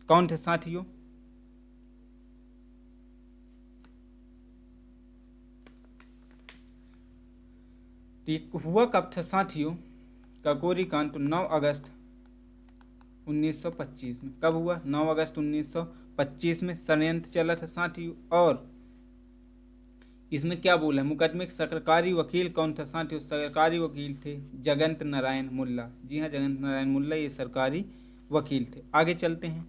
कौन थे साथियों। तो ये हुआ कब था साथियों, काकोरी कांड तो 9 अगस्त 1925 में। कब हुआ, 9 अगस्त 1925 में षड्यंत्र चला था साथियों। और इसमें क्या बोला है, मुकदमे के सरकारी वकील कौन था साथियों, सरकारी वकील थे जगत नारायण मुल्ला। जी हाँ, जगत नारायण मुल्ला ये सरकारी वकील थे। आगे चलते हैं।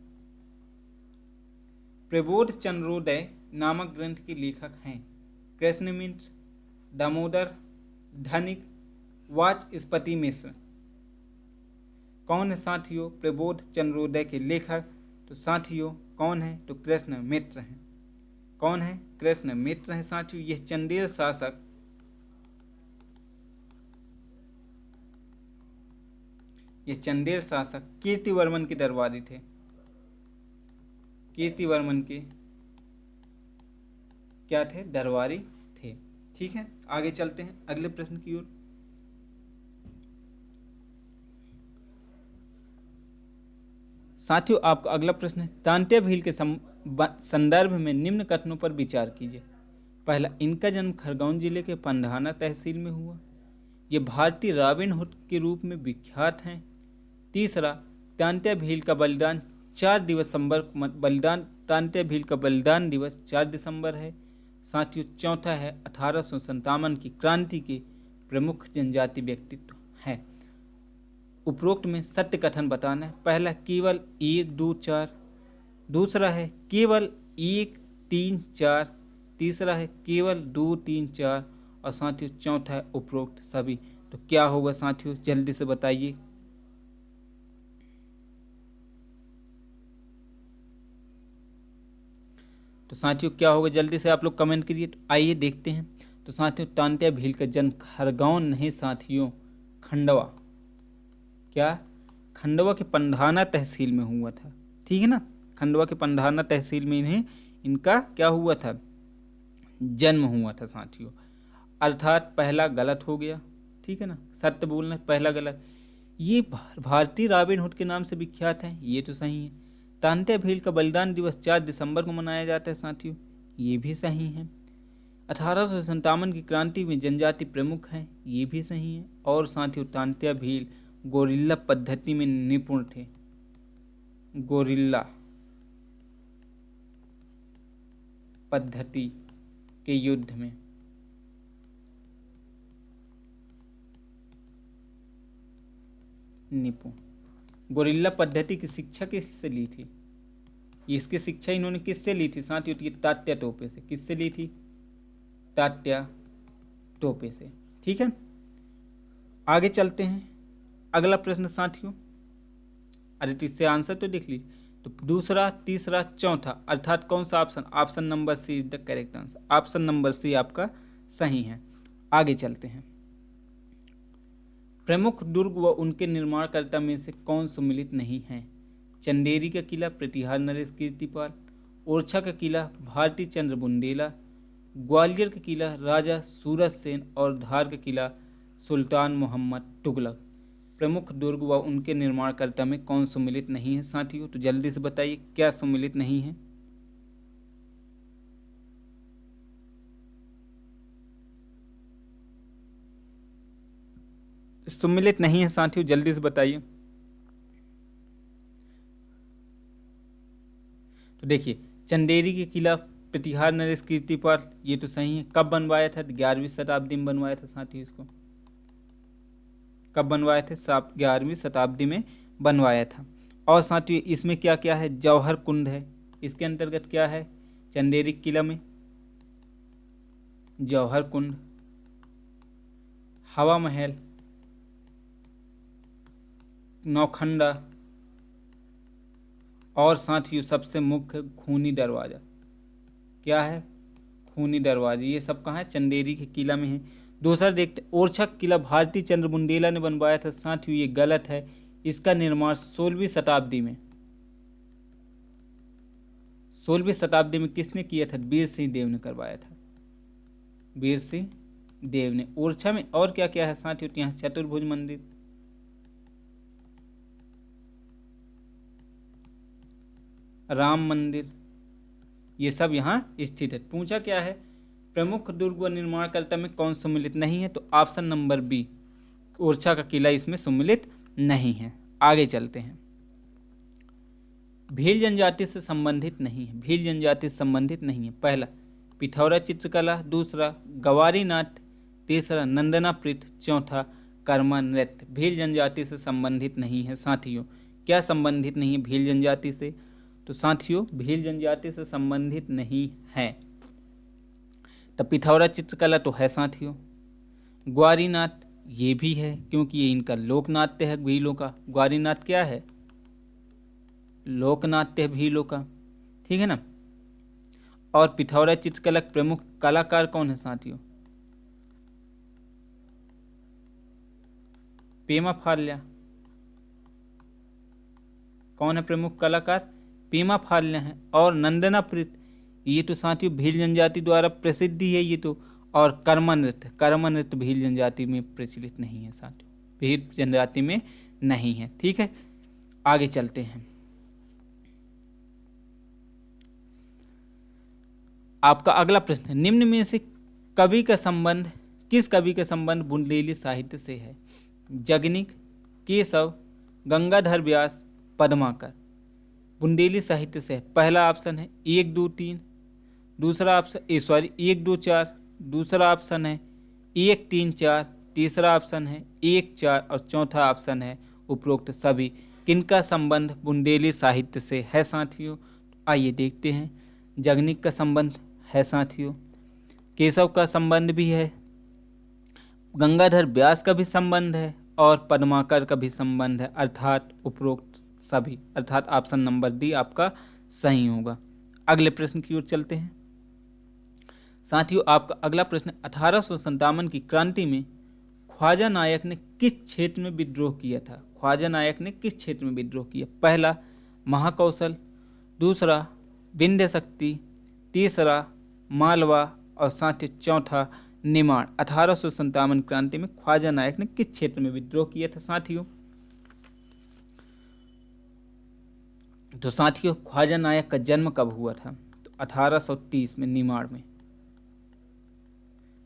प्रबोध चंद्रोदय नामक ग्रंथ के लेखक हैं कृष्ण मिश्र, दामोदर धनिक, वाचस्पति मिश्र। कौन है साथियों प्रबोध चंद्रोदय के लेखक। तो साथियों कौन है, तो कृष्ण मित्र हैं। कौन है, कृष्ण मित्र हैं साथियों। यह चंदेल शासक कीर्तिवर्मन के दरबारी थे। कीर्तिवर्मन के क्या थे, दरबारी थे, ठीक है। आगे चलते हैं अगले प्रश्न की ओर। साथियों आपका अगला प्रश्न है, तांत्या भील के संदर्भ में निम्न कथनों पर विचार कीजिए। पहला, इनका जन्म खरगोन जिले के पंधाना तहसील में हुआ। ये भारतीय रॉबिन हुड के रूप में विख्यात हैं। तीसरा, तांत्या भील का बलिदान 4 दिसंबर तांत्या भील का बलिदान दिवस 4 दिसंबर है साथियों। चौथा है, 1857 की क्रांति के प्रमुख जनजाति व्यक्तित्व हैं। उपरोक्त में सत्य कथन बताना है। पहला, केवल 1, 2, 4। दूसरा है केवल 1, 3, 4। तीसरा है केवल 2, 3, 4। और साथियों चौथा है उपरोक्त सभी। तो क्या होगा साथियों, जल्दी से बताइए। तो साथियों क्या होगा, जल्दी से आप लोग कमेंट करिए। तो आइए देखते हैं। तो साथियों तांत्या भील का जन्म खरगोन नहीं साथियों, खंडवा क्या, खंडवा के पंधाना तहसील में हुआ था। ठीक है ना, खंडवा के पंधाना तहसील में इनका क्या हुआ था, जन्म हुआ था साथियों। अर्थात पहला गलत हो गया। ठीक है ना, सत्य बोलना पहला गलत। ये भारतीय रॉबिन हुड के नाम से विख्यात है, ये तो सही है। तांत्या भील का बलिदान दिवस 4 दिसंबर को मनाया जाता है साथियों, ये भी सही है। 1857 की क्रांति में जनजाति प्रमुख हैं, ये भी सही है। और साथियों तांत्या भील गोरिल्ला पद्धति में निपुण थे, गोरिल्ला पद्धति के युद्ध में। निपुण, गोरिल्ला पद्धति की शिक्षा किससे ली थी, इसकी शिक्षा इन्होंने किससे ली थी साथियों, तात्या टोपे से। किससे ली थी, तात्या टोपे से। ठीक है, आगे चलते हैं। अगला प्रश्न साथियों, अरे तो इससे आंसर तो देख लीजिए। तो दूसरा, तीसरा, चौथा, अर्थात कौन सा option, option number C is the correct answer. Option number C आपका सही है। आगे चलते हैं। प्रमुख दुर्ग व उनके निर्माणकर्ता में से कौन सम्मिलित नहीं है। चंदेरी का किला प्रतिहार नरेश कीर्तिपाल, ओरछा का किला भारती चंद्र बुंदेला, ग्वालियर का किला राजा सूरज सेन और धार का किला सुल्तान मोहम्मद तुगलक। प्रमुख दुर्ग व उनके निर्माणकर्ता में कौन सम्मिलित नहीं है साथियों, तो जल्दी से बताइए क्या सम्मिलित नहीं है। सम्मिलित नहीं है साथियों, जल्दी से बताइए। तो देखिए, चंदेरी के किला प्रतिहार नरेश कीर्तिपाल, ये तो सही है। कब बनवाया था, 11वीं शताब्दी में बनवाया था साथियों। इसको कब बनवाए थे, 11वीं शताब्दी में बनवाया था। और साथियों इसमें क्या क्या है, जौहर कुंड है, इसके अंतर्गत क्या है, चंदेरी किला में जौहर कुंड, हवा महल, नौखंडा और साथियों सबसे मुख्य खूनी दरवाजा। क्या है, खूनी दरवाजा। ये सब कहाँ है, चंदेरी के किला में है। दूसरा देखते, ओरछा किला भारती चंद्र बुंदेला ने बनवाया था साथियों, ये गलत है। इसका निर्माण 16वीं शताब्दी में, 16वीं शताब्दी में किसने किया था, वीर सिंह देव ने करवाया था, वीर सिंह देव ने। ओरछा में और क्या क्या है साथियों, यहाँ चतुर्भुज मंदिर, राम मंदिर, ये सब यहाँ स्थित है। पूछा क्या है, प्रमुख दुर्ग व निर्माणकर्ता में कौन सम्मिलित नहीं है, तो ऑप्शन नंबर बी, ओरछा का किला इसमें सम्मिलित नहीं है। आगे चलते हैं। भील जनजाति से संबंधित नहीं है, भील जनजाति से संबंधित नहीं है। पहला पिथौरा चित्रकला, दूसरा गवारी नाट्य, तीसरा नंदना प्रीत, चौथा कर्मा नृत्य। भील जनजाति से संबंधित नहीं है साथियों। क्या संबंधित नहीं है भील जनजाति से, तो साथियों भील जनजाति से संबंधित नहीं है। तब पिथौरा चित्रकला तो है साथियों, ग्वारी नाट्य ये भी है क्योंकि ये इनका लोक नाट्य है भीलों का। ग्वारी नाट्य क्या है, लोक नाट्य है भीलों का। ठीक है ना। और पिथौरा चित्रकला प्रमुख कलाकार कौन है साथियों, पेमा फाल्या। कौन है प्रमुख कलाकार, पेमा फाल्या है। और नंदना प्रीत ये तो साथियों भील जनजाति द्वारा प्रसिद्ध ही है ये तो। और कर्मा नृत्य भील जनजाति में प्रचलित नहीं है साथियों, भील जनजाति में नहीं है। ठीक है, आगे चलते हैं। आपका अगला प्रश्न, निम्न में से कवि का संबंध, किस कवि का संबंध बुंदेली साहित्य से है। जगनिक, केशव, गंगाधर व्यास, पद्माकर। बुंदेली साहित्य से है। पहला ऑप्शन है 1 2 3, दूसरा ऑप्शन 1 2 4, दूसरा ऑप्शन है 1 3 4, तीसरा ऑप्शन है 1 4 और चौथा ऑप्शन है उपरोक्त सभी। किनका संबंध बुंदेली साहित्य से है साथियों, आइए देखते हैं। जगनिक का संबंध है साथियों, केशव का संबंध भी है, गंगाधर व्यास का भी संबंध है और पद्माकर का भी संबंध है, अर्थात उपरोक्त सभी, अर्थात ऑप्शन नंबर डी आपका सही होगा। अगले प्रश्न की ओर चलते हैं साथियों। आपका अगला प्रश्न, 1857 की क्रांति में ख्वाजा नायक ने किस क्षेत्र में विद्रोह किया था? ख्वाजा नायक ने किस क्षेत्र में विद्रोह किया? पहला महाकौशल, दूसरा विंध्य शक्ति, तीसरा मालवा और साथ ही चौथा निमाड़। 1857 क्रांति में ख्वाजा नायक ने किस क्षेत्र में विद्रोह किया था साथियों? तो साथियों ख्वाजा नायक का जन्म कब हुआ था? तो 1830 में निमाड़ में।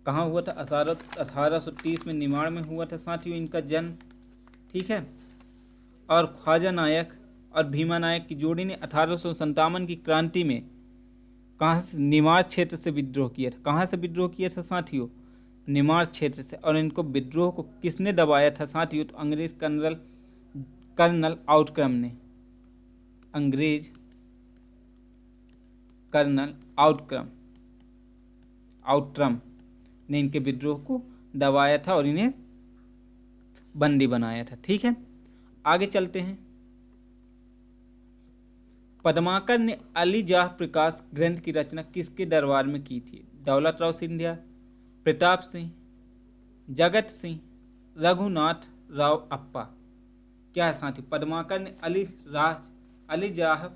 कहाँ हुआ था? 1830 में निमाड़ में हुआ था साथियों इनका जन्म। ठीक है। और ख्वाजा नायक और भीमा नायक की जोड़ी ने 1857 की क्रांति में कहाँ से? निमाड़ क्षेत्र से विद्रोह किया था। कहाँ से विद्रोह किया था साथियों? निमाड़ क्षेत्र से। और इनको विद्रोह को किसने दबाया था साथियों? तो अंग्रेज कर्नल आउटक्रम ने। अंग्रेज कर्नल आउटक्रम ने इनके विद्रोह को दबाया था और इन्हें बंदी बनाया था। ठीक है, आगे चलते हैं। पद्माकर ने अली जाह प्रकाश ग्रंथ की रचना किसके दरबार में की थी? दौलत राव सिंधिया, प्रताप सिंह, जगत सिंह, रघुनाथ राव अप्पा। क्या है साथियों? पद्माकर ने अली जाह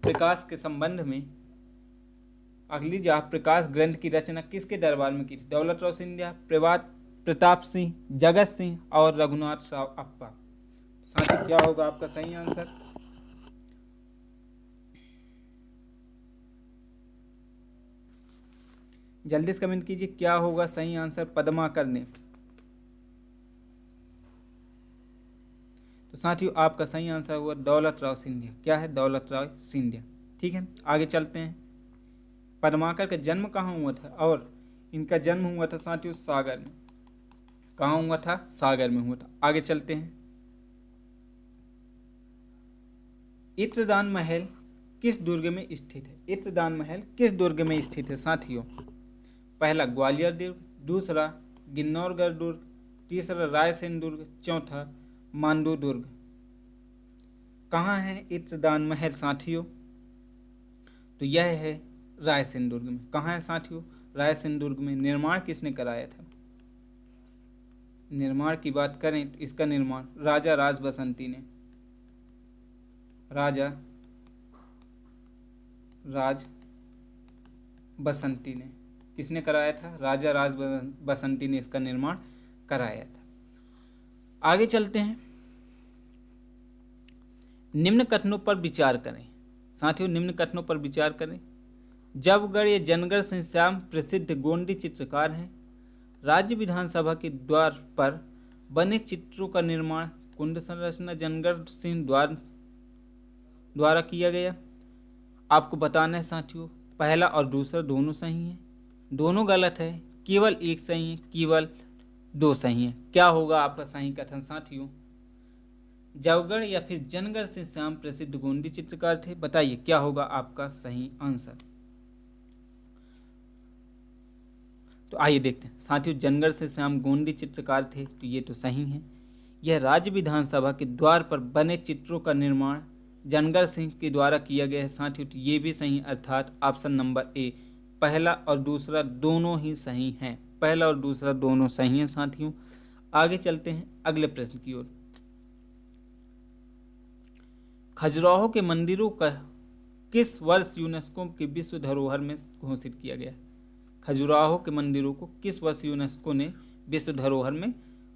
प्रकाश के संबंध में अली जाह प्रकाश ग्रंथ की रचना किसके दरबार में की थी? दौलत राव सिंधिया, प्रताप सिंह, जगत सिंह और रघुनाथ राव अप्पा। साथियों क्या होगा आपका सही आंसर? जल्दी से कमेंट कीजिए क्या होगा सही आंसर पद्माकर ने। तो साथियों आपका सही आंसर हुआ दौलत राव सिंधिया। क्या है? दौलत राव सिंधिया। ठीक है, आगे चलते हैं। पद्माकर का जन्म कहाँ हुआ था? और इनका जन्म हुआ था साथियों सागर में। कहाँ हुआ था? सागर में हुआ था। आगे चलते हैं। इत्रदान महल किस दुर्ग में स्थित है? इत्रदान महल किस दुर्ग में स्थित है साथियों? पहला ग्वालियर दुर्ग, दूसरा गिन्नौरगढ़ दुर्ग, तीसरा रायसेन दुर्ग, चौथा मांडू दुर्ग। कहाँ है इत्रदान महल साथियों? तो यह है रायसेन दुर्ग में। कहाँ है साथियों? रायसेन दुर्ग में। निर्माण किसने कराया था? निर्माण की बात करें तो इसका निर्माण राजा राज बसंती ने। राजा राज बसंती ने किसने कराया था? राजा राज बसंती ने इसका निर्माण कराया था। आगे चलते हैं। निम्न कथनों पर विचार करें साथियों, निम्न कथनों पर विचार करें। जबगढ़ या जनगढ़ सिंह श्याम प्रसिद्ध गोंडी चित्रकार हैं। राज्य विधानसभा के द्वार पर बने चित्रों का निर्माण कुंड संरचना जनगढ़ सिंह द्वारा किया गया। आपको बताना है साथियों पहला और दूसरा दोनों सही हैं, दोनों गलत है, केवल एक सही है, केवल दो सही है। क्या होगा आपका सही कथन साथियों? जबगढ़ या फिर जनगढ़ सिंह श्याम प्रसिद्ध गोंडी चित्रकार थे। बताइए क्या होगा आपका सही आंसर? तो आइए देखते हैं साथियों। जनगढ़ सिंह श्याम गोंडी चित्रकार थे तो ये तो सही है। यह राज्य विधानसभा के द्वार पर बने चित्रों का निर्माण जनगढ़ सिंह के द्वारा किया गया है साथियों, तो ये भी सही, अर्थात ऑप्शन नंबर ए पहला और दूसरा दोनों ही सही हैं। पहला और दूसरा दोनों सही हैं साथियों। आगे चलते हैं अगले प्रश्न की ओर। खजुराहो के मंदिरों का किस वर्ष यूनेस्को के विश्व धरोहर में घोषित किया गया? खजुराहो के मंदिरों को किस वर्ष यूनेस्को ने विश्व धरोहर में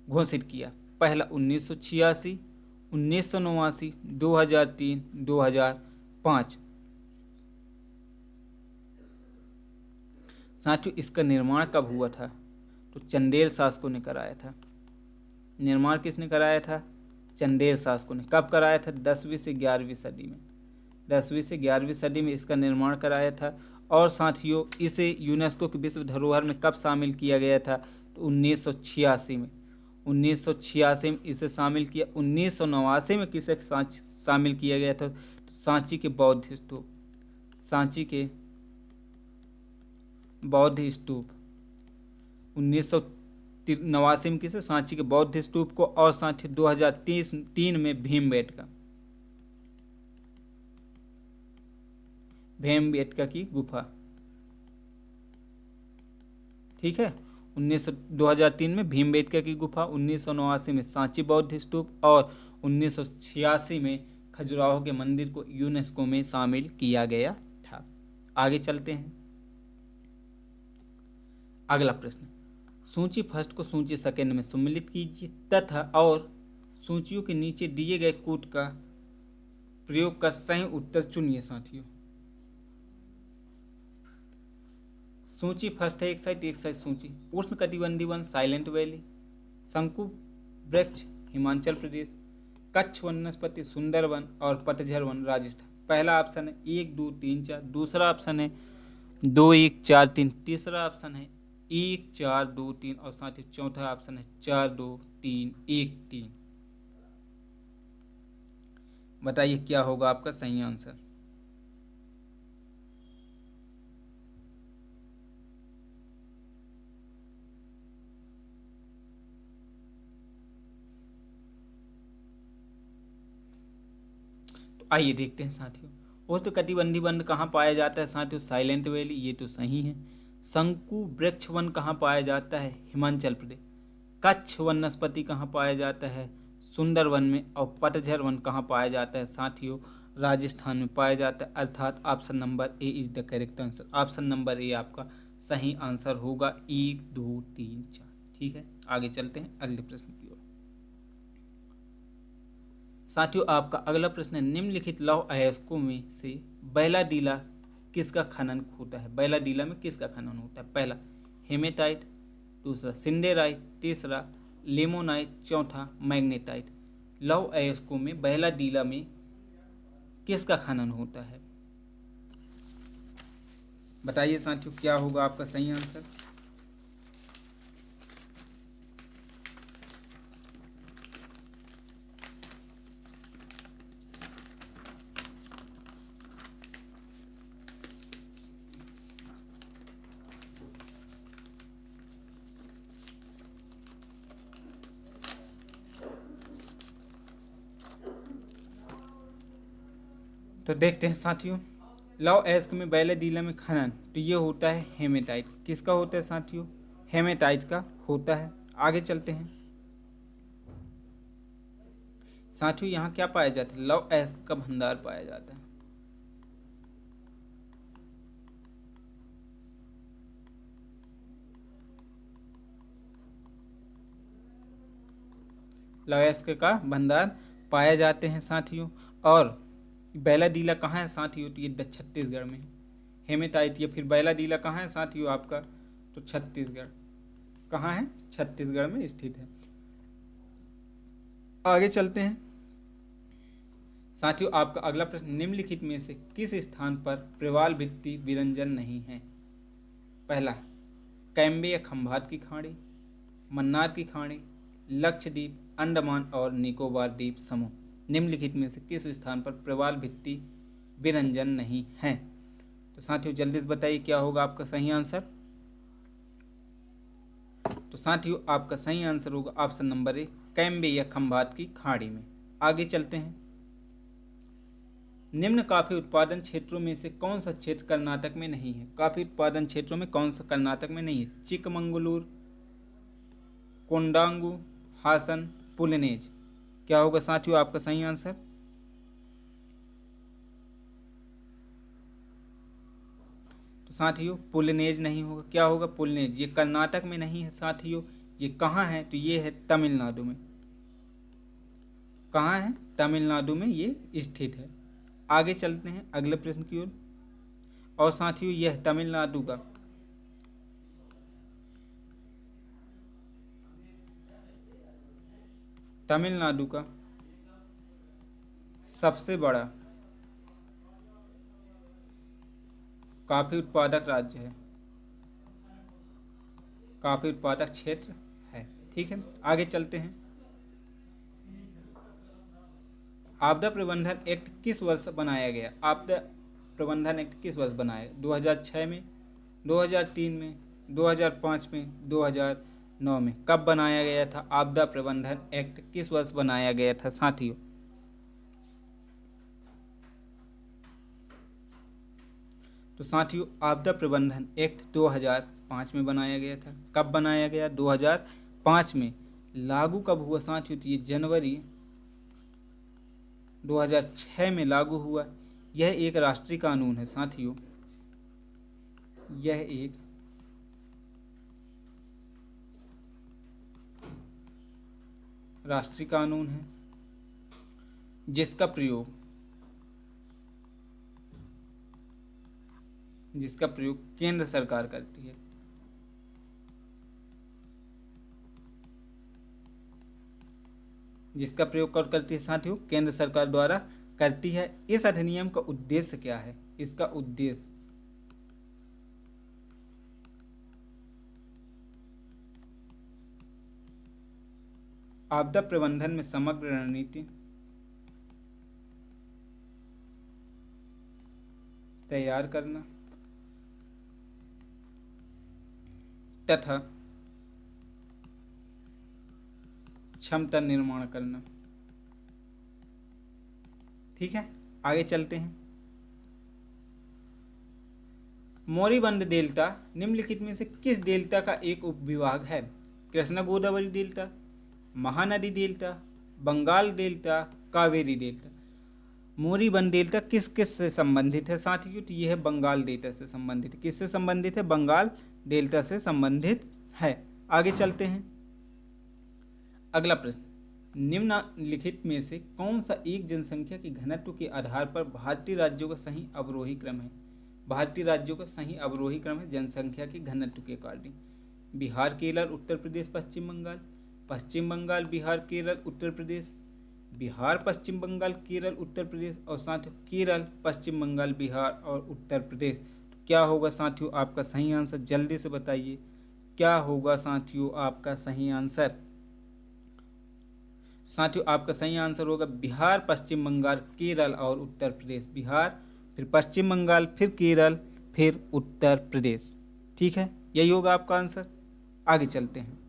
घोषित किया? पहला 1986, 1989, 2003, 2005। साथियों इसका निर्माण कब हुआ था? तो चंदेल शासकों ने कराया था। निर्माण किसने कराया था? चंदेल शासकों ने। कब कराया था? 10वीं से 11वीं सदी में। 10वीं से 11वीं सदी में इसका निर्माण कराया था। और साथियों इसे यूनेस्को के विश्व धरोहर में कब शामिल किया गया था? तो 1986 में। 1986 में इसे शामिल किया। 1989 में किसे शामिल किया गया था? तो सांची के बौद्ध स्तूप। सांची के बौद्ध स्तूप 1989 में किसे? सांची के बौद्ध स्तूप को। और साथ ही 2003 में भीमबेटका की गुफा। ठीक है, 2003 में भीमबेटका की गुफा, 1989 में सांची बौद्ध स्तूप और 1986 में खजुराहो के मंदिर को यूनेस्को में शामिल किया गया था। आगे चलते हैं। अगला प्रश्न, सूची फर्स्ट को सूची सेकंड में सम्मिलित कीजिए तथा और सूचियों के नीचे दिए गए कोड का प्रयोग कर सही उत्तर चुनिए। साथियों, सूची फर्स्ट है एक साइड सूची। उष्ण कटिबंधीय वन साइलेंट वैली, शंकु वृक्ष हिमाचल प्रदेश, कच्छ वनस्पति सुंदरवन और पतझर वन राजस्थान। पहला ऑप्शन है 1 2 3 4, दूसरा ऑप्शन है 2 1 4 3, तीसरा ऑप्शन है 1 4 2 3 और साथ ही चौथा ऑप्शन है 4 2 3 1 3। बताइए क्या होगा आपका सही आंसर। तो आइए देखते हैं साथियों। उष्ण कटिबंधीय वन कहाँ पाया जाता है साथियों? साइलेंट वैली, ये तो सही है। शंकु वृक्ष वन कहाँ पाया जाता है? हिमाचल प्रदेश। कच्छ वनस्पति कहाँ पाया जाता है? सुंदरवन में। और पतझर वन कहाँ पाया जाता है साथियों? राजस्थान में पाया जाता है। अर्थात option number A is the correct answer. Option number A आपका सही आंसर होगा। 1 2 3 4। ठीक है, आगे चलते हैं अगले प्रश्न की ओर। साथियों, आपका अगला प्रश्न है, निम्नलिखित लौह अयस्कों में से बैलाडीला किसका खनन होता है? बैलाडीला में किसका खनन होता है? पहला हेमेटाइट, दूसरा सिंडेराइट, तीसरा लेमोनाइट, चौथा मैग्नेटाइट। लौह अयस्कों में बैलाडीला में किसका खनन होता है? बताइए साथियों क्या होगा आपका सही आंसर। तो देखते हैं साथियों, लौह अयस्क में बैलाडीला में खनन तो ये होता है हेमेटाइट। किसका होता है साथियों? हेमेटाइट का होता है। आगे चलते हैं साथियों, यहाँ क्या पाया जाता है? लौह अयस्क का भंडार पाया जाता है। लौह अयस्क का भंडार पाए जाते हैं साथियों। और बैलाडीला कहाँ है साथियों? तो ये छत्तीसगढ़ में है। हेमेटाइट या फिर बैलाडीला कहाँ है साथियों आपका? तो छत्तीसगढ़। कहाँ है? छत्तीसगढ़ में स्थित है। आगे चलते हैं साथियों, आपका अगला प्रश्न, निम्नलिखित में से किस स्थान पर प्रवाल भित्ति विरंजन नहीं है? पहला कैम्बे या खंभात की खाड़ी, मन्नार की खाड़ी, लक्षद्वीप, अंडमान और निकोबार द्वीप समूह। निम्नलिखित में से किस स्थान पर प्रवाल भित्ति विरंजन नहीं है? तो साथियों जल्दी से बताइए क्या होगा आपका सही आंसर। तो साथियों आपका सही आंसर होगा ऑप्शन नंबर ए, कैम्बे या खंभात की खाड़ी में। आगे चलते हैं, निम्न कॉफी उत्पादन क्षेत्रों में से कौन सा क्षेत्र कर्नाटक में नहीं है? कॉफी उत्पादन क्षेत्रों में कौन सा कर्नाटक में नहीं है? चिकमंगलूर, कोंडांगू, हासन, पुलनेज। क्या होगा साथियों आपका सही आंसर? तो साथियों पुलनेज नहीं होगा। क्या होगा? पुलनेज। ये कर्नाटक में नहीं है साथियों। ये कहाँ है? तो ये है तमिलनाडु में। कहाँ है? तमिलनाडु में ये स्थित है। आगे चलते हैं अगले प्रश्न की ओर। और साथियों यह तमिलनाडु का सबसे बड़ा कॉफी उत्पादक राज्य है, कॉफी उत्पादक क्षेत्र है। ठीक है, आगे चलते हैं। आपदा प्रबंधन एक्ट किस वर्ष बनाया गया? आपदा प्रबंधन एक्ट किस वर्ष बनाया गया? 2006 में, 2003 में, 2005 में, 2009 में। कब बनाया गया था? आपदा प्रबंधन एक्ट किस वर्ष बनाया गया था साथियों? तो साथियों आपदा प्रबंधन एक्ट 2005 2005 में बनाया गया था। कब बनाया गया? 2005 में। लागू कब हुआ साथियों? तो ये जनवरी 2006 में लागू हुआ। यह एक राष्ट्रीय कानून है साथियों, यह एक राष्ट्रीय कानून है जिसका प्रयोग केंद्र सरकार करती है। जिसका प्रयोग कौन करती है साथियों? केंद्र सरकार द्वारा करती है। इस अधिनियम का उद्देश्य क्या है? इसका उद्देश्य आपदा प्रबंधन में समग्र रणनीति तैयार करना तथा क्षमता निर्माण करना। ठीक है, आगे चलते हैं। मोरीबंद डेल्टा निम्नलिखित में से किस डेल्टा का एक उपविभाग है? Krishna Godavari delta, Mahanadi delta, Bengal delta, Kaveri delta. Moribund delta किस किस से संबंधित है साथियों? तो यह है बंगाल डेल्टा से संबंधित। किससे संबंधित है? बंगाल डेल्टा से संबंधित है। आगे चलते हैं। अगला प्रश्न, निम्नलिखित में से कौन सा एक जनसंख्या के घनत्व के आधार पर भारतीय राज्यों का सही अवरोही क्रम है? भारतीय राज्यों का सही अवरोही क्रम है जनसंख्या के घनत्व के अकॉर्डिंग। बिहार, केरल, उत्तर प्रदेश, पश्चिम बंगाल। पश्चिम बंगाल, बिहार, केरल, उत्तर प्रदेश। बिहार, पश्चिम बंगाल, केरल, उत्तर प्रदेश। और साथियों केरल, पश्चिम बंगाल, बिहार और उत्तर प्रदेश। तो क्या होगा साथियों आपका सही आंसर? जल्दी से बताइए क्या होगा साथियों आपका सही आंसर? साथियों आपका सही आंसर होगा बिहार, पश्चिम बंगाल, केरल और उत्तर प्रदेश। बिहार, फिर पश्चिम बंगाल, फिर केरल, फिर उत्तर प्रदेश। ठीक है, यही होगा आपका आंसर। आगे चलते हैं।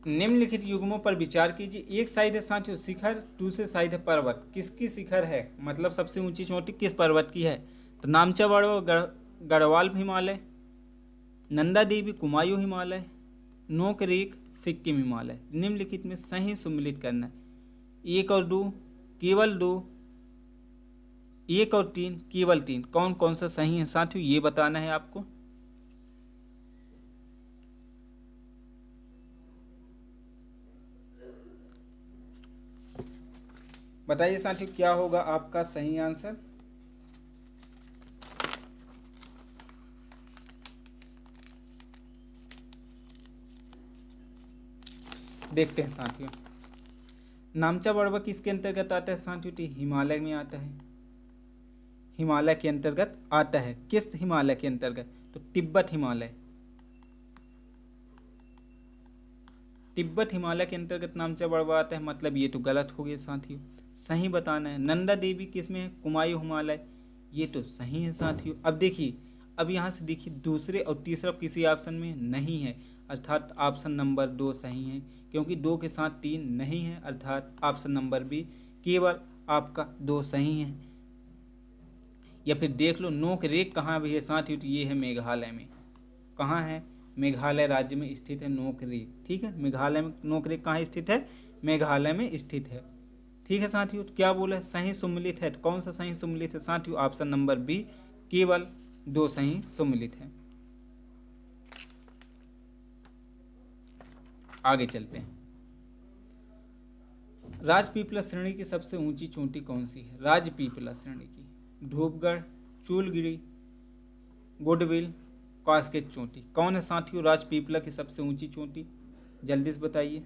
निम्नलिखित युग्मों पर विचार कीजिए। एक साइड है साथियों शिखर, दूसरे साइड है पर्वत। किसकी शिखर है? मतलब सबसे ऊंची चोटी किस पर्वत की है? तो नामचा बड़वा गढ़वाल हिमालय, नंदा देवी कुमायूं हिमालय, नोकरेक सिक्किम हिमालय। निम्नलिखित में सही सम्मिलित करना है। एक और दो, केवल दो, एक और तीन, केवल तीन। कौन कौन सा सही है साथियों ये बताना है आपको। बताइए साथियों क्या होगा आपका सही आंसर? देखते हैं साथियों। नामचा बड़वा किसके अंतर्गत आता है साथियों? तो हिमालय में आता है। हिमालय के अंतर्गत आता है। किस हिमालय के अंतर्गत? तो तिब्बत हिमालय। तिब्बत हिमालय के अंतर्गत नामचा बड़वा आता है। मतलब ये तो गलत हो गया साथियों, सही बताना है। नंदा देवी किस में है? कुमायूं हिमालय। ये तो सही है साथियों। अब देखिए, अब यहाँ से देखिए दूसरे और तीसरा किसी ऑप्शन में नहीं है, अर्थात ऑप्शन नंबर 2 सही है, क्योंकि 2 के साथ 3 नहीं है, अर्थात ऑप्शन नंबर बी केवल आपका 2 सही है। या फिर देख लो नोक रेक कहाँ भी है साथियों? तो ये है मेघालय में। कहाँ है? मेघालय राज्य में स्थित है नोक रेक। ठीक है, मेघालय में नोक रेक कहाँ स्थित है? मेघालय में स्थित है। ठीक है साथियों, तो क्या बोला? सही सम्मिलित है। कौन सा सही सम्मिलित है साथियों? ऑप्शन नंबर बी केवल 2 सही सम्मिलित है। आगे चलते हैं। राजपीपला श्रेणी की सबसे ऊंची चोटी कौन सी है? राजपीपला श्रेणी की धूपगढ़, चूलगिरी, गुडविल, कास्केट चोटी। कौन है साथियों राजपीपला की सबसे ऊंची चोटी? जल्दी से बताइए।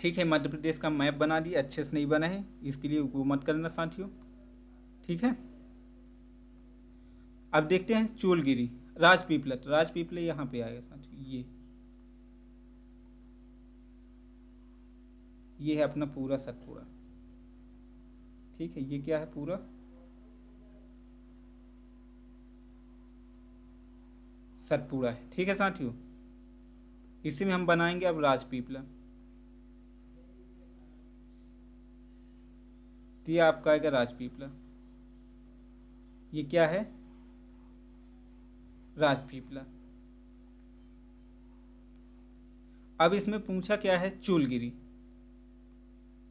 ठीक है, मध्य प्रदेश का मैप बना दिया, अच्छे से नहीं बना है, इसके लिए वो मत करना साथियों। ठीक है, अब देखते हैं चोलगिरी, राजपीपला। तो राजपीपला यहाँ पे आएगा साथियों, ये है अपना पूरा सतपुड़ा। ठीक है, ये क्या है, पूरा सतपुड़ा है। ठीक है साथियों, इसी में हम बनाएंगे अब राजपीपला। तो ये आपका आएगा राजपीपला, ये क्या है, राजपीपला। अब इसमें पूछा क्या है, चूलगिरी,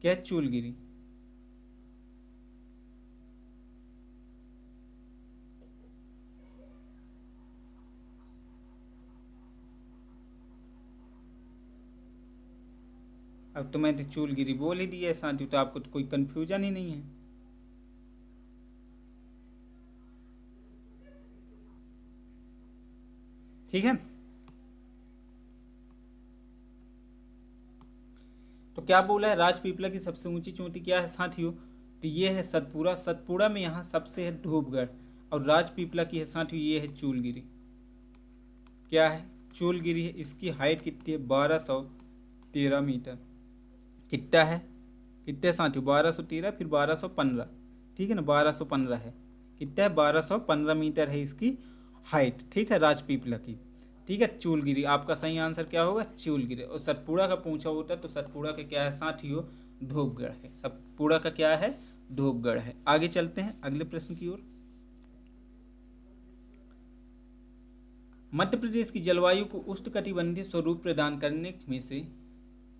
क्या है चूलगिरी। अब तो मैंने चूलगिरी बोल ही दिया है साथियों, तो आपको तो कोई कंफ्यूजन ही नहीं है। ठीक है, तो क्या बोला है, राजपीपला की सबसे ऊंची चोटी क्या है साथियों, तो ये है सतपुड़ा। सतपुड़ा में यहाँ सबसे है धूपगढ़, और राजपीपला की है साथियों ये है चूलगिरी। क्या है, चूलगिरी है। इसकी हाइट कितनी है, 1213 मीटर। कितना है, कितने साथियों, 1213 फिर 1215। ठीक है ना, 1215 है। कितना है, 1215 मीटर है इसकी हाइट। ठीक है, राजपीपला की। ठीक है, चूलगिरी आपका सही आंसर क्या होगा, चूलगिरी। और सतपुड़ा का पूछा होता तो सतपुड़ा का क्या है साथियों, धूपगढ़ है। सतपुड़ा का क्या है, धूपगढ़ है। आगे चलते हैं अगले प्रश्न की ओर। मध्य प्रदेश की जलवायु को उष्णकटिबंधीय स्वरूप प्रदान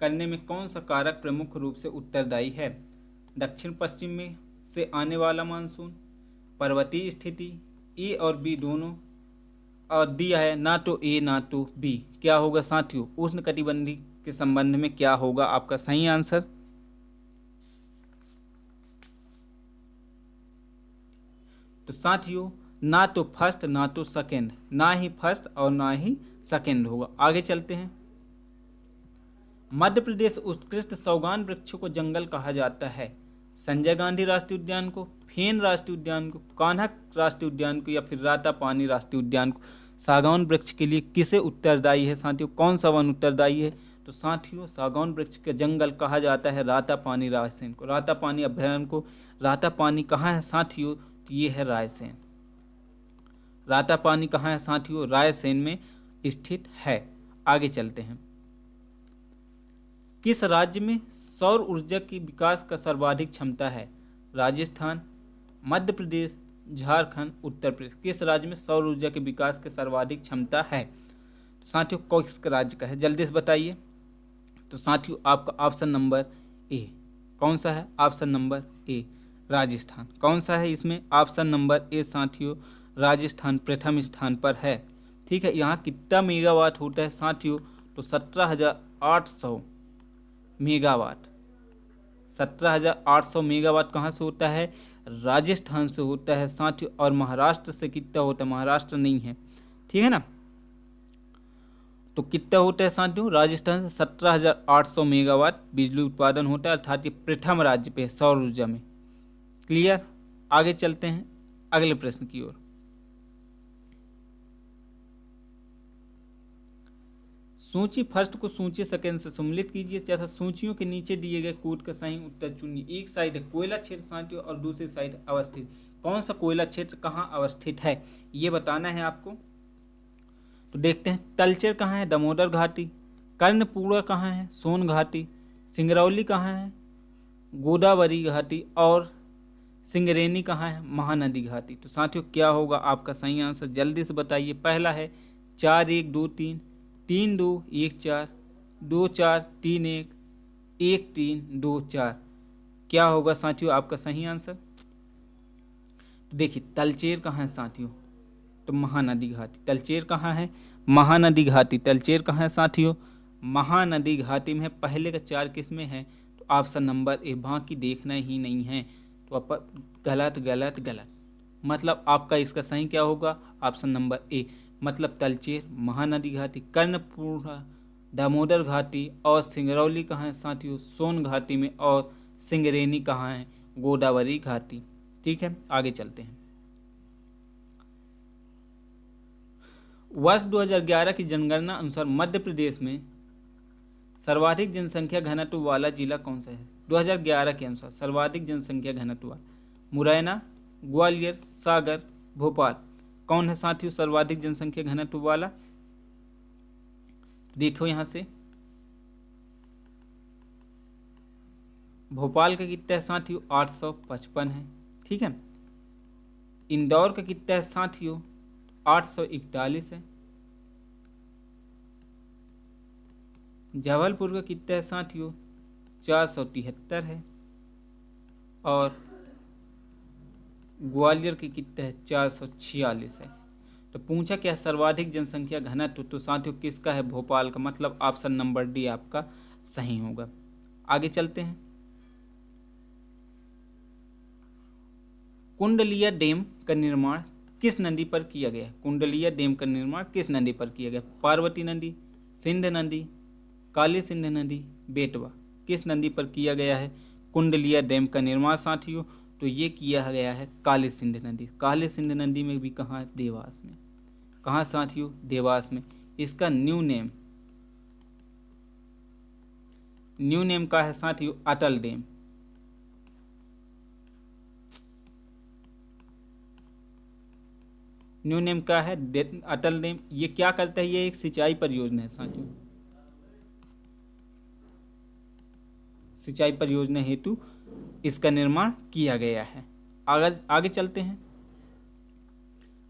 करने में कौन सा कारक प्रमुख रूप से उत्तरदायी है, दक्षिण पश्चिम में से आने वाला मानसून, पर्वतीय स्थिति, ए और बी दोनों, और दिया है ना तो ए ना तो बी। क्या होगा साथियों, उष्णकटिबंधीय के संबंध में क्या होगा आपका सही आंसर। तो साथियों ना तो फर्स्ट ना तो सेकंड, ना ही फर्स्ट और ना ही सेकंड होगा। आगे चलते हैं। मध्य प्रदेश उत्कृष्ट सौगान वृक्षों को जंगल कहा जाता है, संजय गांधी राष्ट्रीय उद्यान को, फेन राष्ट्रीय उद्यान को, कान्हा राष्ट्रीय उद्यान को, या फिर रातापानी राष्ट्रीय उद्यान को। सागौन वृक्ष के लिए किसे उत्तरदायी है साथियों, कौन सा वन उत्तरदायी है, तो साथियों सागौन वृक्ष के जंगल कहा जाता है रातापानी रायसेन को, रातापानी अभ्यारण्य को। रातापानी कहाँ है साथियों, तो ये है रायसेन। रातापानी कहाँ है साथियों, रायसेन में स्थित है। आगे चलते हैं। किस राज्य में सौर ऊर्जा की विकास का सर्वाधिक क्षमता है, राजस्थान, मध्य प्रदेश, झारखंड, उत्तर प्रदेश। किस राज्य में सौर ऊर्जा के विकास की सर्वाधिक क्षमता है, तो साथियों किस राज्य का है, जल्दी से बताइए। तो साथियों आपका ऑप्शन नंबर ए, कौन सा है, ऑप्शन नंबर ए राजस्थान। कौन सा है इसमें, ऑप्शन नंबर ए साथियों राजस्थान प्रथम स्थान पर है। ठीक है, यहाँ कितना मेगावाट होता है साथियों, तो 17,800 मेगावाट। 17,800 मेगावाट कहाँ से होता है, राजस्थान से होता है साथियों। और महाराष्ट्र से कितना होता है, महाराष्ट्र नहीं है, ठीक है ना, तो कितना होता है साथियों, राजस्थान से 17,800 मेगावाट बिजली उत्पादन होता है, अर्थात ये प्रथम राज्य पे है सौर ऊर्जा में। क्लियर। आगे चलते हैं अगले प्रश्न की ओर। सूची फर्स्ट को सूची सेकंड से सम्मिलित कीजिए तथा सूचियों के नीचे दिए गए कोड का सही उत्तर चुनिए। एक साइड है कोयला क्षेत्र साथियों और दूसरी साइड अवस्थित। कौन सा कोयला क्षेत्र कहाँ अवस्थित है ये बताना है आपको। तो देखते हैं, तलचेर कहाँ है, दामोदर घाटी। कर्णपुरा कहाँ है, सोन घाटी। सिंगरौली कहाँ है, गोदावरी घाटी। और सिंगरेनी कहाँ है, महानदी घाटी। तो साथियों क्या होगा आपका सही आंसर, जल्दी से बताइए। पहला है 4-1-2-3, 3-2-1-4, 2-4-3-1, 1-3-2-4। क्या होगा साथियों आपका सही आंसर। तो देखिए तलचेर कहाँ है साथियों, तो महानदी घाटी। तलचेर कहाँ है, महानदी घाटी। तलचेर कहाँ है साथियों, महानदी घाटी में है। पहले का 4 किस में है, तो ऑप्शन नंबर ए, बाकी देखना ही नहीं है। तो आप गलत गलत गलत, मतलब आपका इसका सही क्या होगा, ऑप्शन नंबर ए, मतलब तलचेर महानदी घाटी। कर्णपुरा दामोदर घाटी और सिंगरौली कहाँ है साथियों, सोन घाटी में, और सिंगरेनी कहाँ है, गोदावरी घाटी। ठीक है, आगे चलते हैं। वर्ष 2011 की जनगणना अनुसार मध्य प्रदेश में सर्वाधिक जनसंख्या घनत्व वाला जिला कौन सा है? 2011 के अनुसार सर्वाधिक जनसंख्या घनत्व वाला मुरैना, ग्वालियर, सागर, भोपाल, कौन है साथियों सर्वाधिक जनसंख्या घनत्व वाला? देखो यहां से भोपाल का कितना है साथियों, 855 है। ठीक है, इंदौर का कितना है साथियों, 841 है। जबलपुर का कितना है साथियों, 473 है। और ग्वालियर की कितना है, 446 है। तो पूछा क्या सर्वाधिक जनसंख्या घनत्व, तो साथियों किसका है, भोपाल का, मतलब ऑप्शन नंबर डी आपका सही होगा। आगे चलते हैं। कुंडलिया डैम का निर्माण किस नदी पर किया गया? कुंडलिया डैम का निर्माण किस नदी पर किया गया? पार्वती नदी, सिंध नदी, काली सिंध नदी, बेतवा, किस नदी पर किया गया है कुंडलिया डैम का निर्माण साथियों? तो ये किया गया है काली सिंध नदी। काली सिंध नदी में भी कहाँ है, देवास में। कहाँ साथियों, देवास में। इसका न्यू नेम का है साथियों, अटल डैम। न्यू नेम का है अटल डैम। ये क्या करता है, ये एक सिंचाई परियोजना है साथियों। सिंचाई परियोजना हेतु इसका निर्माण किया गया है। आगे चलते हैं।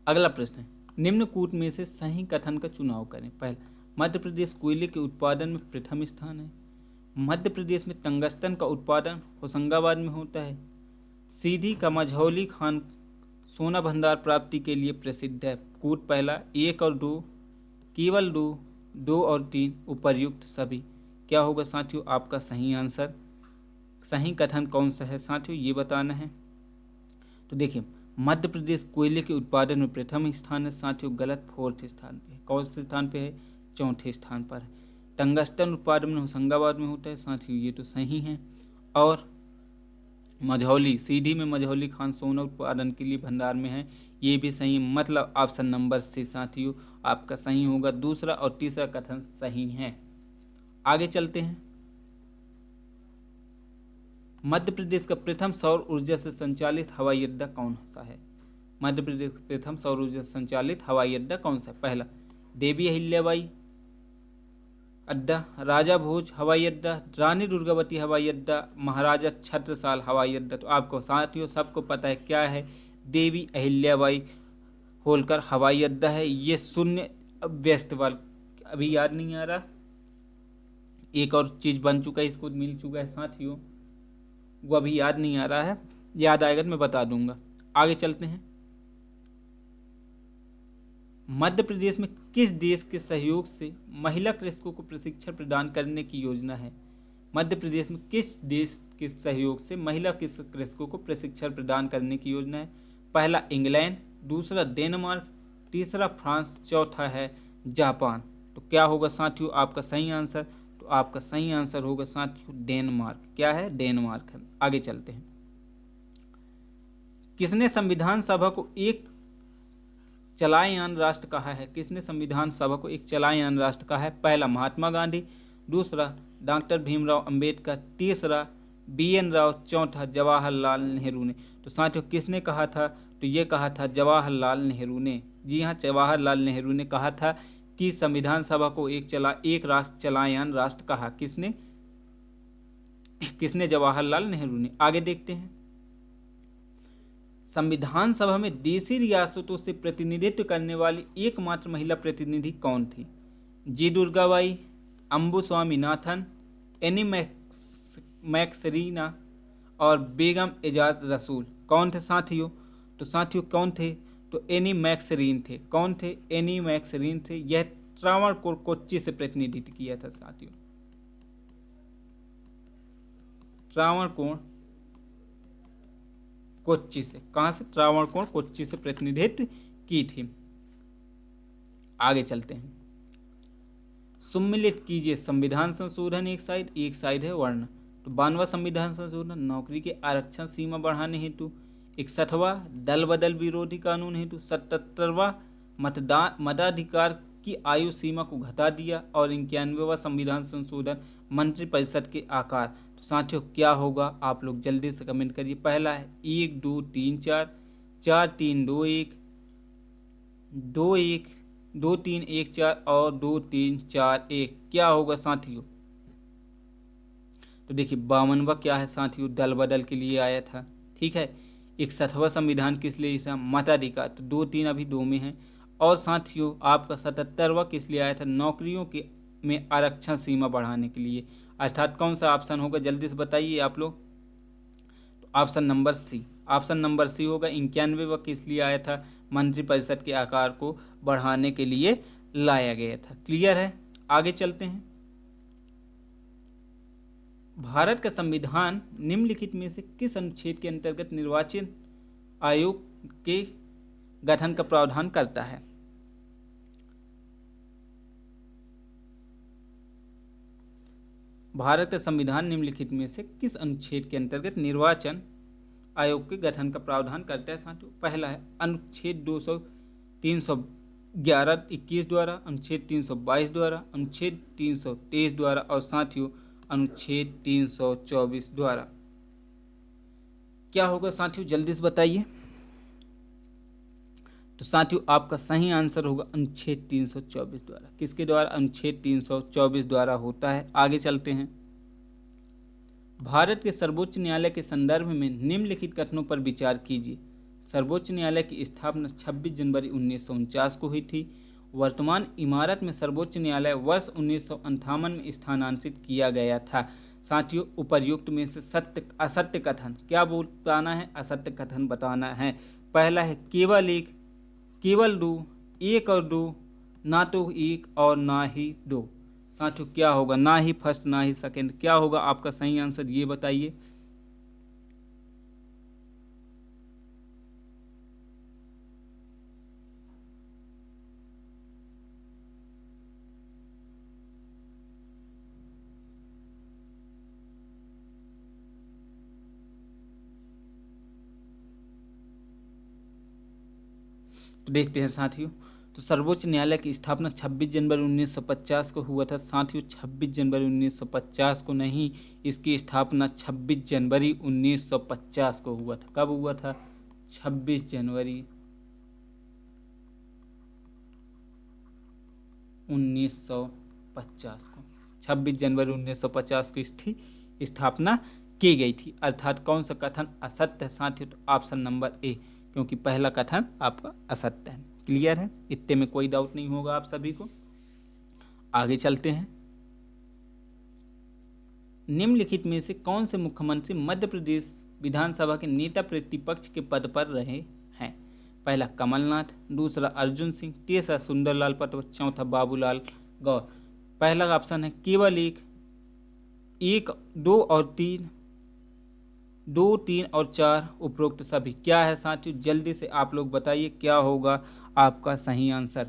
अगला प्रश्न है, निम्न कूट में से सही कथन का चुनाव करें। पहला, मध्य प्रदेश कोयले के उत्पादन में प्रथम स्थान है। मध्य प्रदेश में टंगस्टन का उत्पादन होशंगाबाद में होता है। सीधी का मझौली खान सोना भंडार प्राप्ति के लिए प्रसिद्ध है। कूट पहला, 1 और 2, केवल 2, 2 और 3, उपर्युक्त सभी। क्या होगा साथियों आपका सही आंसर? सही कथन कौन सा है साथियों, ये बताना है। तो देखिए, मध्य प्रदेश कोयले के उत्पादन में प्रथम स्थान है साथियों, गलत, 4th स्थान पे है। कौन से स्थान पे है, 4थे स्थान पर है। टंगस्टन उत्पादन में होशंगाबाद में होता है साथियों, ये तो सही है। और मझौली, सीधी में मझौली खान सोना उत्पादन के लिए भंडार में है, ये भी सही, मतलब ऑप्शन नंबर सी साथियों आपका सही होगा। दूसरा और तीसरा कथन सही है। आगे चलते हैं। मध्य प्रदेश का प्रथम सौर ऊर्जा से संचालित हवाई अड्डा कौन सा है? मध्य प्रदेश का प्रथम सौर ऊर्जा से संचालित हवाई अड्डा कौन सा है? पहला, देवी अहिल्याबाई अड्डा, राजा भोज हवाई अड्डा, रानी दुर्गावती हवाई अड्डा, महाराजा छत्रसाल हवाई अड्डा। तो आपको साथियों सबको पता है क्या है, देवी अहिल्याबाई होलकर हवाई अड्डा है। ये शून्य व्यस्त वाल, अभी याद नहीं आ रहा, एक और चीज़ बन चुका है, इसको मिल चुका है साथियों, वो अभी याद नहीं आ रहा है, याद आएगा तो मैं बता दूंगा। आगे चलते हैं। मध्य प्रदेश में किस देश के सहयोग से महिला कृषकों को प्रशिक्षण प्रदान करने की योजना है? मध्य प्रदेश में किस देश के सहयोग से महिला कृषकों को प्रशिक्षण प्रदान करने की योजना है? पहला इंग्लैंड, दूसरा डेनमार्क, तीसरा फ्रांस, चौथा है जापान। तो क्या होगा साथियों आपका सही आंसर? तो आपका सही आंसर होगा साथियों डेनमार्क। क्या है, डेनमार्क है। आगे चलते हैं। किसने संविधान सभा को एक चलायमान राष्ट्र कहा है? किसने संविधान सभा को एक चलायमान राष्ट्र कहा है? पहला महात्मा गांधी, दूसरा डॉक्टर भीमराव अंबेडकर, तीसरा BN राव, चौथा जवाहरलाल नेहरू ने। तो साथियों किसने कहा था? तो ये कहा था जवाहरलाल नेहरू ने। जी हाँ, जवाहरलाल नेहरू ने कहा था कि संविधान सभा को एक राष्ट्र चलायमान राष्ट्र कहा। किसने? जवाहरलाल नेहरू ने। आगे देखते हैं। संविधान सभा में देशी रियासतों से प्रतिनिधित्व करने वाली एकमात्र महिला प्रतिनिधि कौन थी? जी दुर्गाबाई, अम्बु स्वामीनाथन, एनी मैक्सरीना और बेगम एजाज रसूल। कौन थे साथियों? तो साथियों कौन थे? तो एनी मैक्सरीन थे। कौन थे? एनी मैक्सरीन थे। यह त्रावणकोर कोच्चि से प्रतिनिधित्व किया था साथियों। त्रावणकोर कोच्चि से। कहां से? त्रावणकोर कोच्चि से प्रतिनिधित्व की थी। आगे चलते हैं। सम्मिलित कीजिए संविधान संशोधन एक साइड है वर्ण। तो 92वां संविधान संशोधन नौकरी के आरक्षण सीमा बढ़ाने हेतु, 61वां दल बदल विरोधी कानून हेतु, 77वां मताधिकार की आयु सीमा को घटा दिया और 91वां संविधान संशोधन मंत्रिपरिषद के आकार। तो साथियों क्या होगा आप लोग जल्दी से कमेंट करिए। पहला है 1 2 3 4, 4 3 2 1, 2 1 2 3 1 4 और 2 3 4 1। क्या होगा साथियों? तो देखिए 52वां क्या है साथियों? दल बदल के लिए आया था। ठीक है। 61वां संविधान किस लिए था? मताधिकार। तो 2 3 अभी 2 में है। और साथियों आपका 77वां किस लिए आया था? नौकरियों के में आरक्षण सीमा बढ़ाने के लिए। अर्थात कौन सा ऑप्शन होगा जल्दी से बताइए आप लोग। तो option number C, option number C होगा। 91वां किस लिए आया था? मंत्रिपरिषद के आकार को बढ़ाने के लिए लाया गया था। क्लियर है? आगे चलते हैं। भारत का संविधान निम्नलिखित में से किस अनुच्छेद के अंतर्गत निर्वाचन आयोग के गठन का प्रावधान करता है? भारत का संविधान निम्नलिखित में से किस अनुच्छेद के अंतर्गत निर्वाचन आयोग के गठन का प्रावधान करता है साथियों? पहला है अनुच्छेद 311-21 द्वारा, अनुच्छेद 322 द्वारा, अनुच्छेद 323 द्वारा और साथियों अनुच्छेद 324 द्वारा। क्या होगा साथियों जल्दी से बताइए। तो साथियों आपका सही आंसर होगा अनुच्छेद 324 द्वारा। किसके द्वारा? अनुच्छेद 324 द्वारा होता है। आगे चलते हैं। भारत के सर्वोच्च न्यायालय के संदर्भ में निम्नलिखित कथनों पर विचार कीजिए। सर्वोच्च न्यायालय की स्थापना 26 जनवरी 1949 को हुई थी। वर्तमान इमारत में सर्वोच्च न्यायालय वर्ष 1958 में स्थानांतरित किया गया था। साथियों उपर्युक्त में से सत्य असत्य कथन क्या बताना है? असत्य कथन बताना है। पहला है केवल दो, एक और दो, ना तो एक और ना ही दो। साथियों क्या होगा? ना ही फर्स्ट ना ही सेकंड। क्या होगा आपका सही आंसर ये बताइए। तो देखते हैं साथियों। तो सर्वोच्च न्यायालय की स्थापना 26 जनवरी 1950 को हुआ था। साथियों 26 जनवरी 1950 को नहीं, इसकी स्थापना 26 जनवरी 1950 को हुआ था। कब हुआ था? 26 जनवरी 1950 को। 26 जनवरी 1950 को इसकी स्थापना की गई थी। अर्थात कौन सा कथन असत्य है साथियों? तो ऑप्शन नंबर ए, क्योंकि पहला कथन आपका असत्य है। क्लियर है? इतने में कोई डाउट नहीं होगा आप सभी को। आगे चलते हैं। निम्नलिखित में से कौन से मुख्यमंत्री मध्य प्रदेश विधानसभा के नेता प्रतिपक्ष के पद पर रहे हैं? पहला कमलनाथ, दूसरा अर्जुन सिंह, तीसरा सुंदरलाल पटवा, चौथा बाबूलाल गौर। पहला ऑप्शन है केवल एक, दो और तीन, 2 3 और 4 उपरोक्त सभी। क्या है साथियों जल्दी से आप लोग बताइए क्या होगा आपका सही आंसर।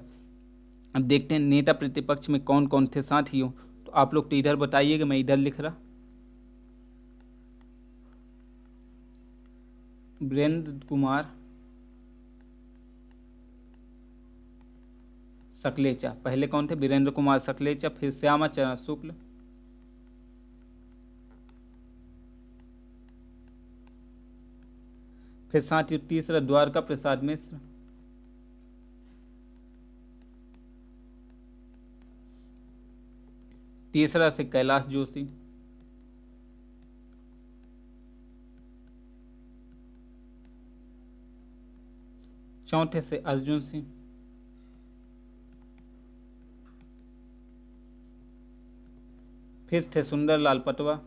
अब देखते हैं नेता प्रतिपक्ष में कौन कौन थे साथियों। तो आप लोग तो इधर बताइएगा, मैं इधर लिख रहा। वीरेंद्र कुमार सकलेचा, पहले कौन थे? वीरेंद्र कुमार सकलेचा, फिर श्यामा चरण शुक्ल, फिर साथियों तीसरा द्वारका प्रसाद मिश्र, तीसरा से कैलाश जोशी, चौथे से अर्जुन सिंह, फिर थे सुंदरलाल पटवा,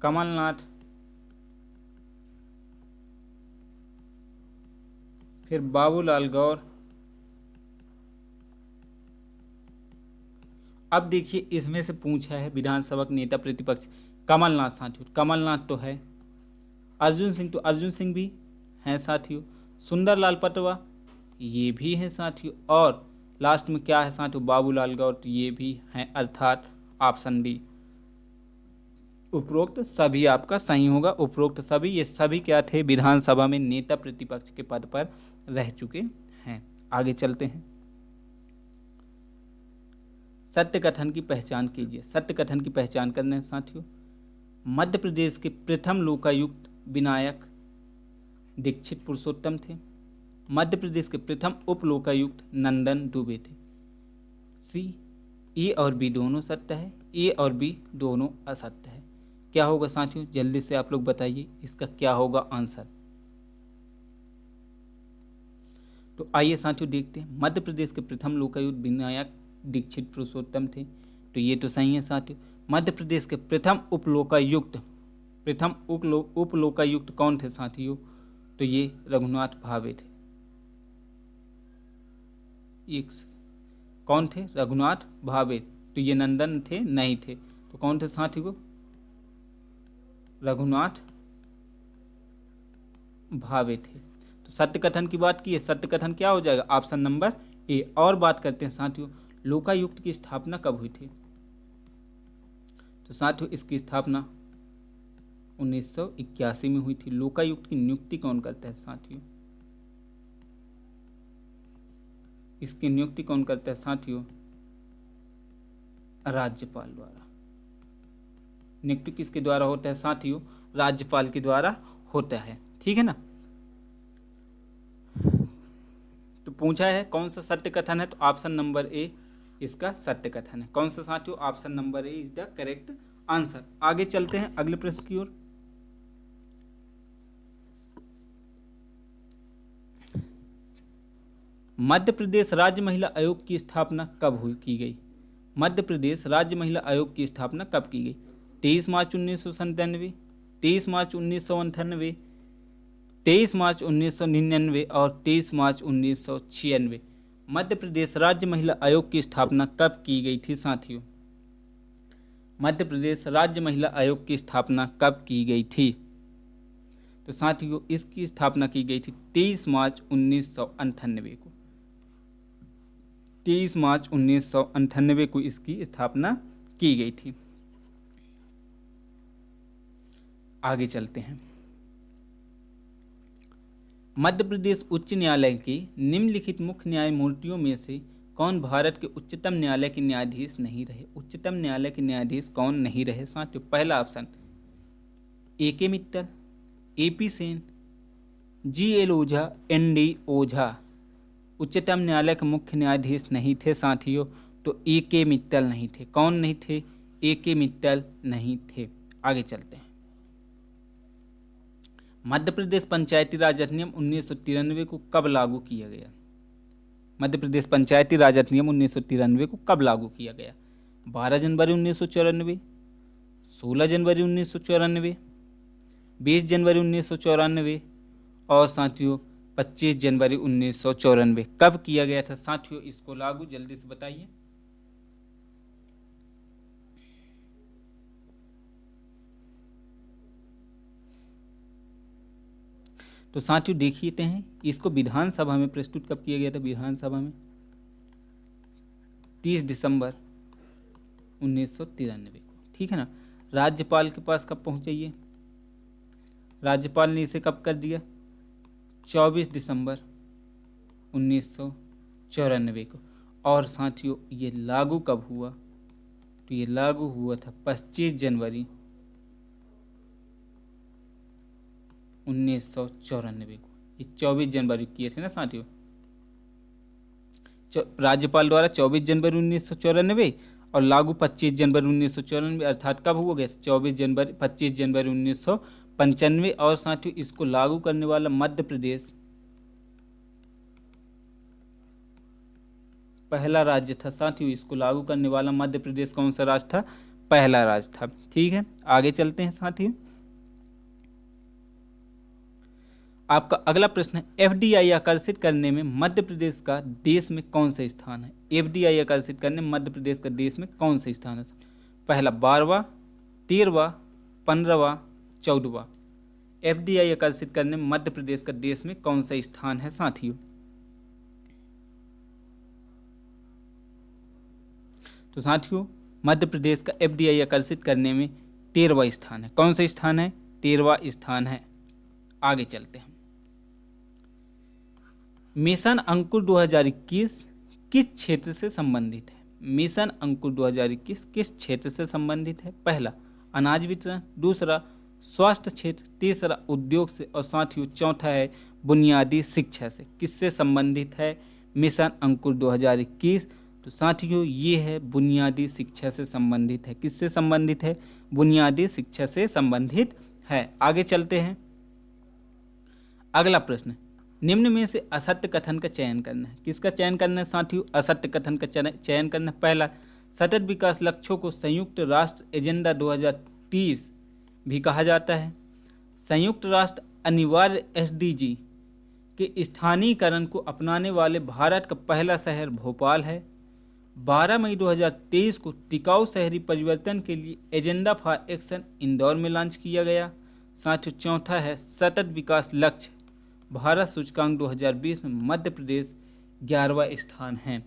कमलनाथ, फिर बाबूलाल गौर। अब देखिए इसमें से पूछा है विधानसभा के नेता प्रतिपक्ष कमलनाथ। साथियों कमलनाथ तो है, अर्जुन सिंह तो अर्जुन सिंह भी हैं साथियों, सुंदरलाल पटवा, ये भी हैं साथियों। और लास्ट में क्या है साथियों, बाबूलाल गौर, ये भी हैं, अर्थात ऑप्शन डी उपरोक्त सभी आपका सही होगा। उपरोक्त सभी, ये सभी क्या थे, विधानसभा में नेता प्रतिपक्ष के पद पर रह चुके हैं। आगे चलते हैं। सत्य कथन की पहचान कीजिए। सत्य कथन की पहचान करने साथियों, मध्य प्रदेश के प्रथम लोकायुक्त विनायक दीक्षित पुरुषोत्तम थे। मध्य प्रदेश के प्रथम उप लोकायुक्त नंदन दुबे थे। सी, ए और बी दोनों सत्य है, ए और बी दोनों असत्य है। क्या होगा साथियों, जल्दी से आप लोग बताइए इसका क्या होगा आंसर। तो आइए साथियों देखते हैं। मध्य प्रदेश के प्रथम लोकायुक्त विनायक दीक्षित पुरुषोत्तम थे, तो ये तो सही है साथियों। मध्य प्रदेश के प्रथम उप लोकायुक्त कौन थे साथियों, तो ये रघुनाथ भावे थे। कौन थे, रघुनाथ भावे। तो ये नंदन थे, नहीं थे, तो कौन थे साथियों, रघुनाथ भावे थे। तो सत्य कथन की बात की है, सत्य कथन क्या हो जाएगा, ऑप्शन नंबर ए। और बात करते हैं साथियों, लोकायुक्त की स्थापना कब हुई थी। तो साथियों इसकी स्थापना 1981 में हुई थी। लोकायुक्त की नियुक्ति कौन करता है साथियों, इसकी नियुक्ति कौन करता है साथियों, राज्यपाल द्वारा। नियुक्ति किसके द्वारा होता है साथियों, राज्यपाल के द्वारा होता है, ठीक है ना। तो पूछा है कौन सा सत्य कथन है, तो ऑप्शन नंबर ए इसका सत्य कथन है। कौन सा साथियों, option number A is the correct answer. आगे चलते हैं अगले प्रश्न की ओर। मध्य प्रदेश राज्य महिला आयोग की स्थापना कब की गई। मध्य प्रदेश राज्य महिला आयोग की स्थापना कब की गई। 23 मार्च 1997, 23 मार्च 1998, 23 मार्च 1999 और 23 मार्च 1996। मध्य प्रदेश राज्य महिला आयोग की स्थापना कब की गई थी साथियों। मध्य प्रदेश राज्य महिला आयोग की स्थापना कब की गई थी। तो साथियों इसकी स्थापना की गई थी 23 मार्च 1998 को। 23 मार्च 1998 को इसकी स्थापना की गई थी। आगे चलते हैं। मध्य प्रदेश उच्च न्यायालय के निम्नलिखित मुख्य न्यायमूर्तियों में से कौन भारत के उच्चतम न्यायालय के न्यायाधीश नहीं रहे। उच्चतम न्यायालय के न्यायाधीश कौन नहीं रहे साथियों। पहला option A.K. Mittal, A.P. Sen, G.L. ओझा, N.D. ओझा। उच्चतम न्यायालय के मुख्य न्यायाधीश नहीं थे साथियों, तो A.K. मित्तल नहीं थे। कौन नहीं थे, A.K. मित्तल नहीं थे। आगे चलते हैं। मध्य प्रदेश पंचायती राज अधिनियम 1993 को कब लागू किया गया। मध्य प्रदेश पंचायती राज अधिनियम 1993 को कब लागू किया गया। 12 जनवरी 1994, 16 जनवरी 1994, 20 जनवरी 1994 और साथियों 25 जनवरी 1994। कब किया गया था साथियों इसको लागू, जल्दी से बताइए। तो साथियों देखते हैं इसको विधानसभा में प्रस्तुत कब किया गया था। विधानसभा में 30 दिसंबर 1993 को, ठीक है ना। राज्यपाल के पास कब पहुंचे, राज्यपाल ने इसे कब कर दिया, 24 दिसंबर 1994 को। और साथियों ये लागू कब हुआ, तो ये लागू हुआ था 25 जनवरी 1994 को। ये 24 जनवरी किए थे ना साथियों, राज्यपाल द्वारा 24 जनवरी 1994 और लागू 25 जनवरी 1994। अर्थात कब हुआ गया, 25 जनवरी 1995। और साथियों इसको लागू करने वाला मध्य प्रदेश पहला राज्य था साथियों। इसको लागू करने वाला मध्य प्रदेश कौन सा राज्य था, पहला राज्य था, ठीक है। आगे चलते हैं साथियों। आपका अगला प्रश्न है एफडीआई आकर्षित करने में मध्य प्रदेश का देश में कौन सा स्थान है। एफडीआई आकर्षित करने में मध्य प्रदेश का देश में कौन सा स्थान है। पहला 12वां, 13वां, 15वां, 14वां। एफडीआई आकर्षित करने में मध्य प्रदेश का देश में कौन सा स्थान है साथियों? तो साथियों मध्य प्रदेश का एफडीआई आकर्षित करने में 13वां स्थान है। कौन सा स्थान है? 13वां स्थान है। आगे चलते हैं। मिशन अंकुर 2021 किस क्षेत्र से संबंधित है? मिशन अंकुर 2021 किस क्षेत्र से संबंधित है? पहला अनाज वितरण, दूसरा स्वास्थ्य क्षेत्र, तीसरा उद्योग से और साथियों चौथा है बुनियादी शिक्षा से। किससे संबंधित है मिशन अंकुर 2021? तो साथियों ये है बुनियादी शिक्षा से संबंधित है। किससे संबंधित है? बुनियादी शिक्षा से संबंधित है। आगे चलते हैं। अगला प्रश्न, निम्न में से असत्य कथन का चयन करना है। किसका चयन करना है साथियों? असत्य कथन का चयन करना है। पहला, सतत विकास लक्ष्यों को संयुक्त राष्ट्र एजेंडा 2030 भी कहा जाता है। संयुक्त राष्ट्र अनिवार्य एसडीजी के स्थानीयकरण को अपनाने वाले भारत का पहला शहर भोपाल है। 12 मई 2023 को टिकाऊ शहरी परिवर्तन के लिए एजेंडा फॉर एक्शन इंदौर में लॉन्च किया गया। साथियों चौथा है सतत विकास लक्ष्य भारत सूचकांक 2020 में मध्य प्रदेश 11वां स्थान है।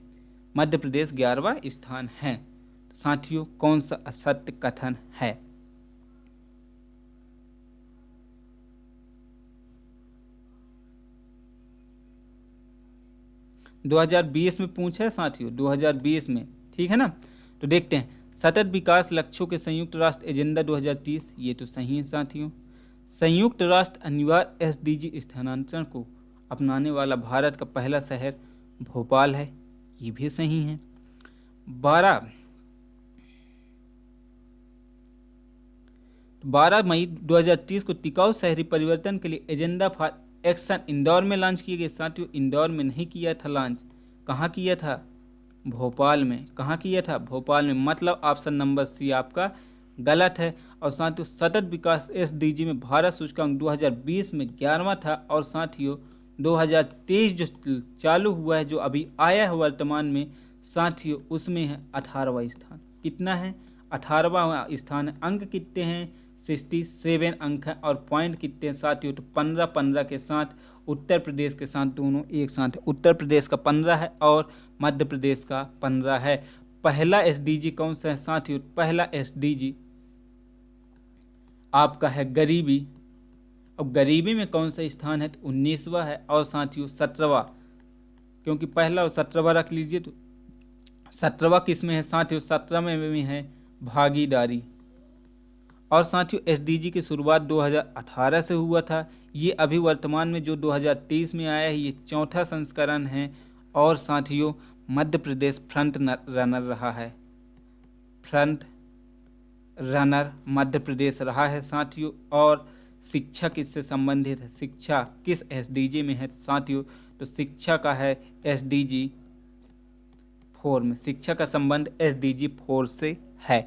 मध्य प्रदेश 11वां स्थान है। तो साथियों कौन सा असत्य कथन है? दो 2020 में पूछा है साथियों, 2020 में, ठीक है ना। तो देखते हैं, सतत विकास लक्ष्यों के संयुक्त राष्ट्र एजेंडा 2030, ये तो सही है साथियों। संयुक्त राष्ट्र अनिवार्य एसडीजी स्थानांतरण को अपनाने वाला भारत का पहला शहर भोपाल है, ये भी सही है। 12 मई 2030 को टिकाऊ शहरी परिवर्तन के लिए एजेंडा फॉर एक्शन इंदौर में लॉन्च किए गए। साथियों इंदौर में नहीं किया था लॉन्च, कहाँ किया था? भोपाल में। कहाँ किया था? भोपाल में। मतलब ऑप्शन नंबर सी आपका गलत है। और साथियों सतत विकास एसडीजी में भारत सूचकांक 2020 में 11वां था और साथियों 2023 जो चालू हुआ है, जो अभी आया है वर्तमान में साथियों, उसमें है 18वां स्थान। कितना है? 18वां स्थान है। अंक कितने हैं? 67 अंक है। और पॉइंट कितने हैं साथियों? तो 15 के साथ उत्तर प्रदेश के साथ दोनों एक साथ है। उत्तर प्रदेश का 15 है और मध्य प्रदेश का 15 है। पहला एसडीजी कौन सा है साथियों? पहला एसडीजी आपका है गरीबी। अब गरीबी में कौन सा स्थान है? तो 19वां है। और साथियों 17वां, क्योंकि पहला और 17वां रख लीजिए, तो 17वां किस में है साथियों? 17वें में है भागीदारी। और साथियों एसडीजी की शुरुआत 2018 से हुआ था। ये अभी वर्तमान में जो 2023 में आया है, ये चौथा संस्करण है। और साथियों मध्य प्रदेश फ्रंट रनर रहा है। फ्रंट रनर मध्य प्रदेश रहा है साथियों। और शिक्षा किससे संबंधित है? शिक्षा किस एसडीजी में है साथियों? तो शिक्षा का है एसडीजी 4 में। शिक्षा का संबंध एसडीजी 4 से है।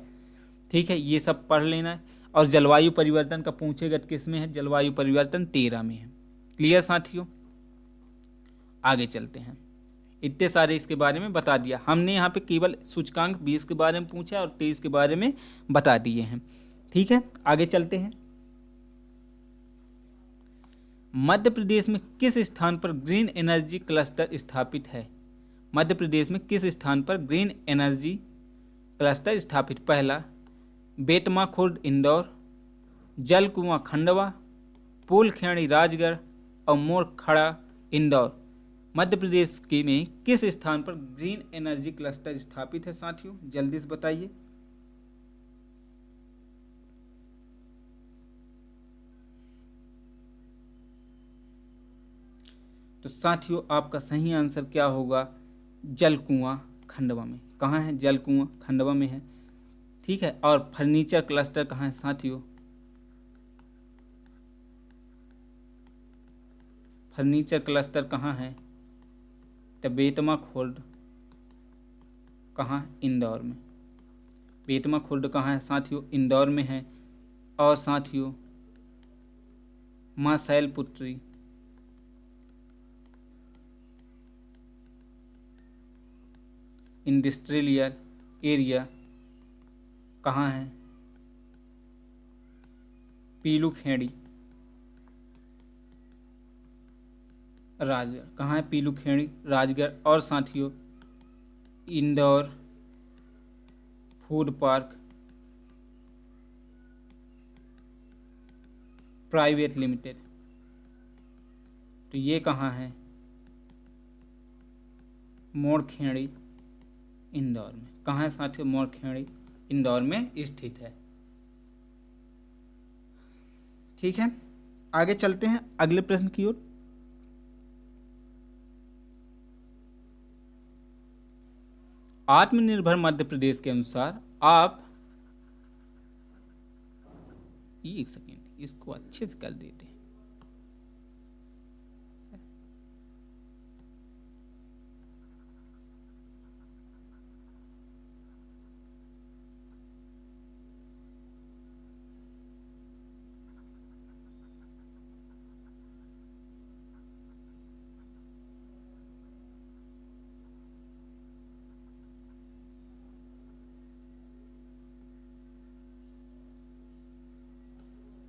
ठीक है, ये सब पढ़ लेना है। और जलवायु परिवर्तन का पूछेगा किस में है? जलवायु परिवर्तन 13 में है। क्लियर साथियों? आगे चलते हैं। इतने सारे इसके बारे में बता दिया हमने। यहाँ पे केवल सूचकांक 20 के बारे में पूछा और 23 के बारे में बता दिए हैं। ठीक है, आगे चलते हैं। मध्य प्रदेश में किस स्थान पर ग्रीन एनर्जी क्लस्टर स्थापित है? मध्य प्रदेश में किस स्थान पर ग्रीन एनर्जी क्लस्टर स्थापित? पहला बेतमा खुर्द इंदौर, जल कुआं खंडवा, पुलखेड़ी राजगढ़ और मोरखड़ा इंदौर। मध्य प्रदेश के में किस स्थान पर ग्रीन एनर्जी क्लस्टर स्थापित है साथियों? जल्दी से बताइए। तो साथियों आपका सही आंसर क्या होगा? जल कुआं खंडवा में। कहाँ है? जल कुआं खंडवा में है। ठीक है, और फर्नीचर क्लस्टर कहाँ है साथियों? फर्नीचर क्लस्टर कहाँ है? तो बेतमा खुर्द कहाँ? इंदौर में। बेतमा खुर्द कहाँ है साथियों? इंदौर में है। और साथियों माँ शैलपुत्री इंडस्ट्रियल एरिया कहाँ है? पीलूखेड़ी राजगढ़। कहाँ है? पीलूखेड़ी, राजगढ़। और साथियों Indore food park private limited, तो ये कहाँ है? मोरखेड़ी, इंदौर में। कहाँ है साथियों? मोरखेड़ी, इंदौर में स्थित है। ठीक है, आगे चलते हैं अगले प्रश्न की ओर। आत्मनिर्भर मध्य प्रदेश के अनुसार आप, एक सेकेंड, इसको अच्छे से कर देते हैं।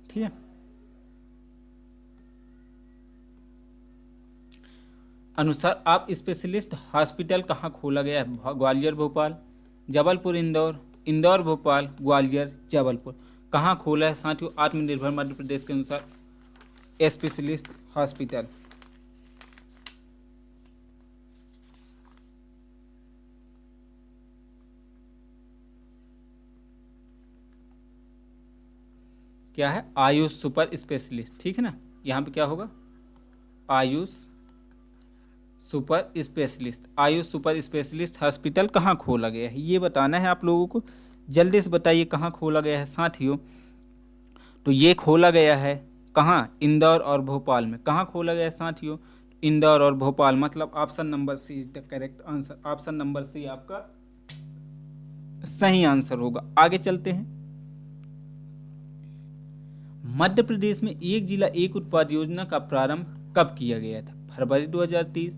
ठीक है, अनुसार आप स्पेशलिस्ट हॉस्पिटल कहाँ खोला गया है? ग्वालियर, भोपाल, जबलपुर, इंदौर, इंदौर, भोपाल, ग्वालियर, जबलपुर। कहाँ खोला है साथियों आत्मनिर्भर मध्य प्रदेश के अनुसार स्पेशलिस्ट हॉस्पिटल? क्या है? Ayush super specialist. ठीक है ना, यहाँ पे क्या होगा? Ayush super specialist. Ayush super specialist hospital कहाँ खोला गया है, ये बताना है आप लोगों को। जल्दी से बताइए कहाँ खोला गया है साथियों। तो ये खोला गया है कहाँ? इंदौर और भोपाल में। कहाँ खोला गया है साथियों? इंदौर और भोपाल, मतलब option number C is the correct answer. Option number C आपका सही आंसर होगा। आगे चलते हैं। मध्य प्रदेश में एक जिला एक उत्पाद योजना का प्रारंभ कब किया गया था? फरवरी 2030,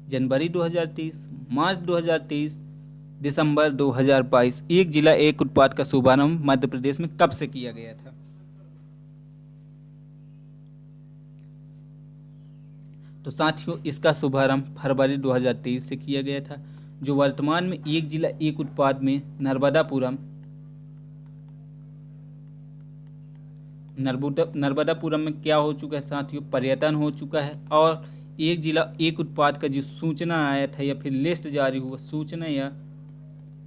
जनवरी 2030, मार्च 2030, दिसंबर 2022। एक जिला एक उत्पाद का शुभारंभ मध्य प्रदेश में कब से किया गया था? तो साथियों इसका शुभारंभ फरवरी 2023 से किया गया था, जो वर्तमान में एक जिला एक उत्पाद में नर्मदापुरम में क्या हो चुका है साथियों? पर्यटन हो चुका है। और एक जिला एक उत्पाद का जो सूचना आया था या फिर लिस्ट जारी हुआ, सूचना या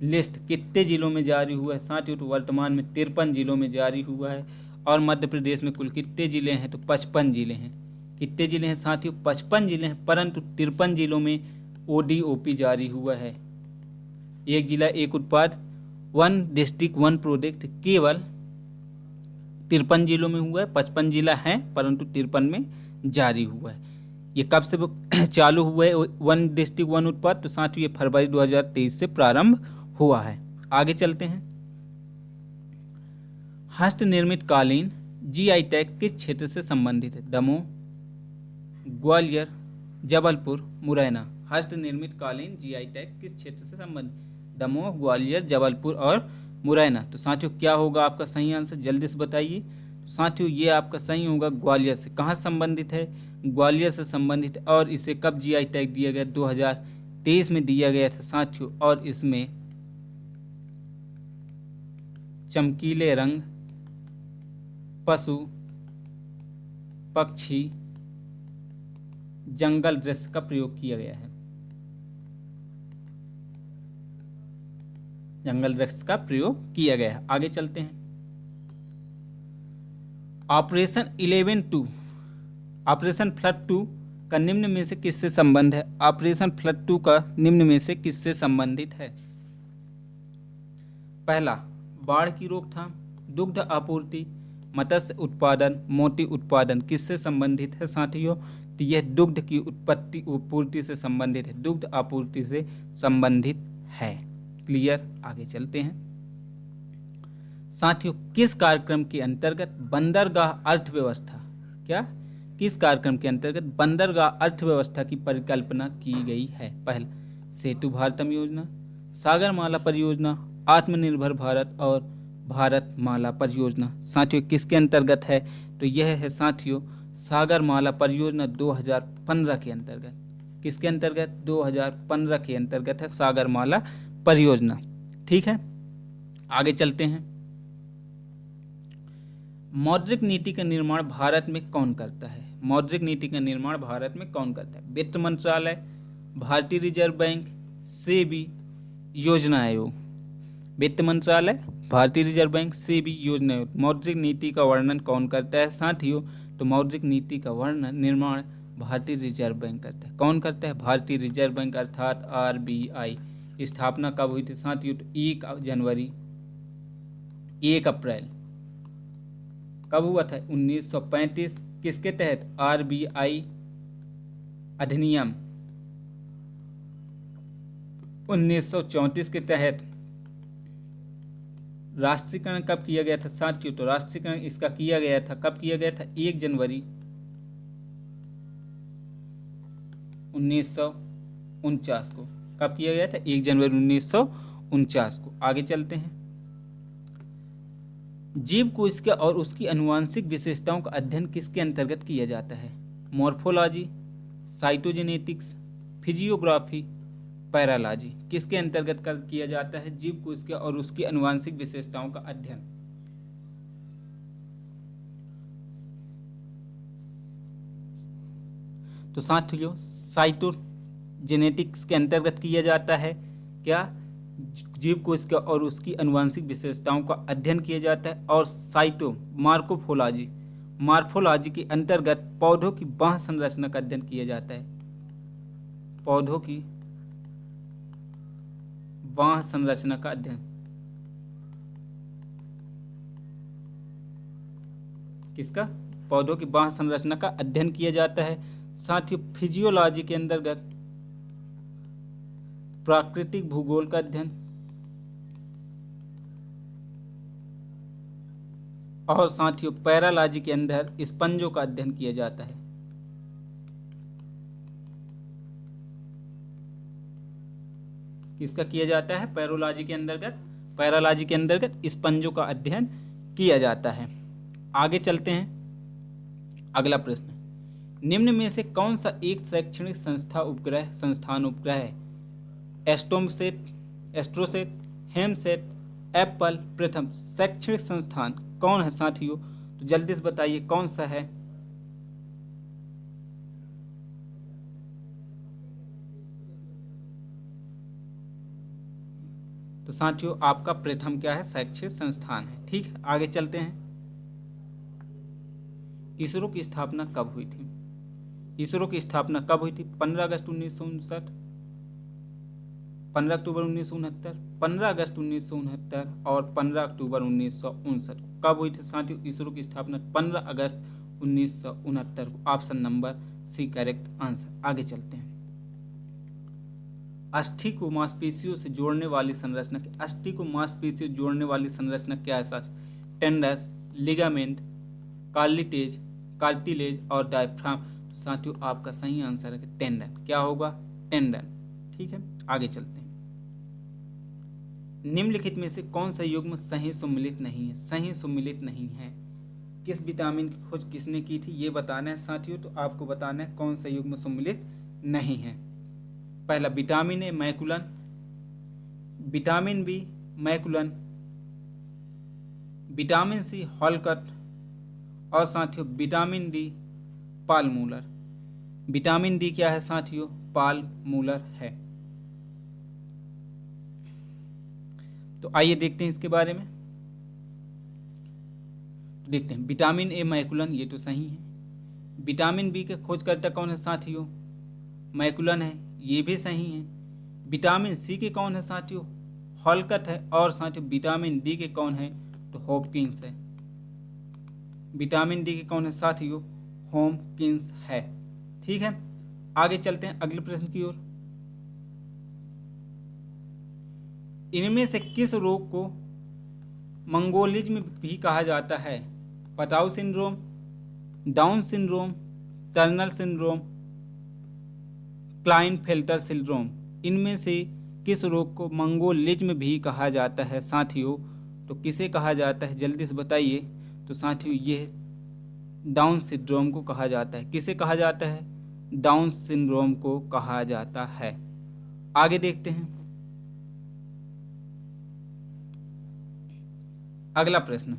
लिस्ट कितने जिलों में जारी हुआ है साथियों? तो वर्तमान में 53 जिलों में जारी हुआ है। और मध्य प्रदेश में कुल कितने जिले हैं? तो 55 जिले हैं। कितने जिले हैं साथियों? 55 जिले हैं, परंतु 53 जिलों में ODOP जारी हुआ है। एक जिला एक उत्पाद, वन डिस्ट्रिक्ट वन प्रोडक्ट केवल 53 जिलों में हुआ है। 55 जिला हैं परंतु 53 में जारी हुआ है। ये कब से चालू हुआ है वन डिस्ट्रिक्ट वन उत्पाद? तो साथियों ये फरवरी 2023 से प्रारंभ हुआ है। आगे चलते हैं। हस्त निर्मित कालीन GI टैग किस क्षेत्र से संबंधित है? दमोह, ग्वालियर, जबलपुर, मुरैना। हस्त निर्मित कालीन GI टैग किस क्षेत्र से संबंधित? दमोह, ग्वालियर, जबलपुर और मुरैना। तो साथियों क्या होगा आपका सही आंसर? जल्दी से बताइए। तो साथियों ये आपका सही होगा ग्वालियर से। कहाँ संबंधित है? ग्वालियर से संबंधित है। और इसे कब GI टैग दिया गया? 2023 में दिया गया था साथियों। और इसमें चमकीले रंग, पशु पक्षी, जंगल दृश्य का प्रयोग किया गया है। जंगल दृश्य का प्रयोग किया गया है। आगे चलते हैं। ऑपरेशन 11-2, ऑपरेशन फ्लड 2 का निम्न में से किससे संबंध है? ऑपरेशन फ्लड 2 का निम्न में से किससे संबंधित है? पहला, बाढ़ की रोकथाम, दुग्ध आपूर्ति, मत्स्य उत्पादन, मोती उत्पादन। किससे संबंधित है साथियों? तो यह दुग्ध की उत्पत्ति आपूर्ति से संबंधित है। दुग्ध आपूर्ति से संबंधित है। क्लियर? आगे चलते हैं साथियों। किस कार्यक्रम के अंतर्गत बंदरगाह अर्थव्यवस्था, क्या किस कार्यक्रम के अंतर्गत बंदरगाह अर्थव्यवस्था की परिकल्पना की गई है? पहला, सेतु भारतम योजना, सागरमाला परियोजना, आत्मनिर्भर भारत और भारत माला परियोजना। साथियों किसके अंतर्गत है? तो यह है साथियों सागरमाला परियोजना 2015 के अंतर्गत। किसके अंतर्गत? 2015 के अंतर्गत है सागरमाला परियोजना। ठीक है, आगे चलते हैं। मौद्रिक नीति का निर्माण भारत में कौन करता है? मौद्रिक नीति का निर्माण भारत में कौन करता है? वित्त मंत्रालय, भारतीय रिजर्व बैंक, सेबी, योजना आयोग। वित्त मंत्रालय, भारतीय रिजर्व बैंक, सेबी, योजना आयोग। मौद्रिक नीति का वर्णन कौन करता है साथियों? तो मौद्रिक नीति का वर्णन निर्माण भारतीय रिजर्व बैंक करता है। कौन करता है? भारतीय रिजर्व बैंक अर्थात आरबीआई। स्थापना कब हुई थी साथियों? तो 1 जनवरी 1 अप्रैल कब हुआ था? 1935। किसके तहत? आरबीआई अधिनियम 1934 के तहत। राष्ट्रीयकरण कब किया गया था साथियों? तो राष्ट्रीयकरण इसका किया गया था, कब किया गया था? 1 जनवरी 1949 को। कब किया गया था? 1 जनवरी 1949 को। आगे चलते हैं। जीव कोशिका और उसकी आनुवांशिक विशेषताओं का अध्ययन किसके अंतर्गत किया जाता है? Morphology, cytogenetics, physiography, paralogy. किसके अंतर्गत किया जाता है? जीव कोशिका और उसकी आनुवांशिक विशेषताओं का अध्ययन। तो साथियों साइटोजेनेटिक्स के अंतर्गत किया जाता है क्या? जीव कोशिका और उसकी आनुवांशिक विशेषताओं का अध्ययन किया जाता है। और मार्फोलॉजी के अंतर्गत पौधों की बाह्य संरचना का अध्ययन किया जाता है। पौधों की बाह्य संरचना का अध्ययन। किसका? पौधों की बाह्य संरचना का अध्ययन किया जाता है। साथियों फिजियोलॉजी के अंतर्गत प्राकृतिक भूगोल का अध्ययन। और साथियों पैरालॉजी के अंदर स्पंजों का अध्ययन किया जाता है। किसका किया जाता है? पैरोलॉजी के अंतर्गत स्पंजों का अध्ययन किया जाता है। आगे चलते हैं। अगला प्रश्न, निम्न में से कौन सा एक शैक्षणिक संस्थान उपग्रह है? एस्ट्रोसेट, हेमसेट, एप्पल, प्रथम। शैक्षणिक संस्थान कौन है साथियों? तो जल्दी से बताइए कौन सा है? तो साथियों आपका प्रथम क्या है? शैक्षिक संस्थान है। ठीक है, आगे चलते हैं। इसरो की स्थापना कब हुई थी? इसरो की स्थापना कब हुई थी? 15 अगस्त 1959, 15 अक्टूबर 1969, 15 अगस्त 1969 और 15 अक्टूबर 1959 को। कब हुई थी साथियों इसरो की स्थापना? 15 अगस्त 1969 को। Option number C correct answer. आगे चलते हैं। अस्थि को मांसपेशियों से जोड़ने वाली संरचना क्या है साथियों? टेंडस, लिगामेंट, कार्टिलेज और डायफ्राम। तो साथियों आपका सही आंसर है टेंडन। क्या होगा? टेंडन। ठीक है, आगे चलते हैं। निम्नलिखित में से कौन सा युग्म सही सुमिलित नहीं है? सही सुमिलित नहीं है। किस विटामिन की खोज किसने की थी ये बताना है साथियों। तो आपको बताना है कौन सा युग्म सुमिलित नहीं है। पहला vitamin A McCollum, vitamin B McCollum, vitamin C हॉलकट और साथियों विटामिन डी पालमूलर। विटामिन डी क्या है साथियों? पालमूलर है। तो आइए देखते हैं इसके बारे में। तो देखते हैं विटामिन ए मैकुलन, ये तो सही है। विटामिन बी के खोजकर्ता कौन है साथियों? मैकुलन है, ये भी सही है। विटामिन सी के कौन है साथियों? हॉलकट है। और साथियों विटामिन डी के कौन है? तो हॉपकिंस है। विटामिन डी के कौन है साथियों? हॉपकिंस है। ठीक है, आगे चलते हैं अगले प्रश्न की ओर। इनमें से किस रोग को मंगोलिज्म भी कहा जाता है? Patau syndrome, down syndrome, Turner syndrome, Klinefelter syndrome. इनमें से किस रोग को मंगोलिज्म भी कहा जाता है साथियों? तो किसे कहा जाता है जल्दी से बताइए। तो साथियों ये डाउन सिंड्रोम को कहा जाता है। किसे कहा जाता है? डाउन सिंड्रोम को कहा जाता है। आगे देखते हैं अगला प्रश्न।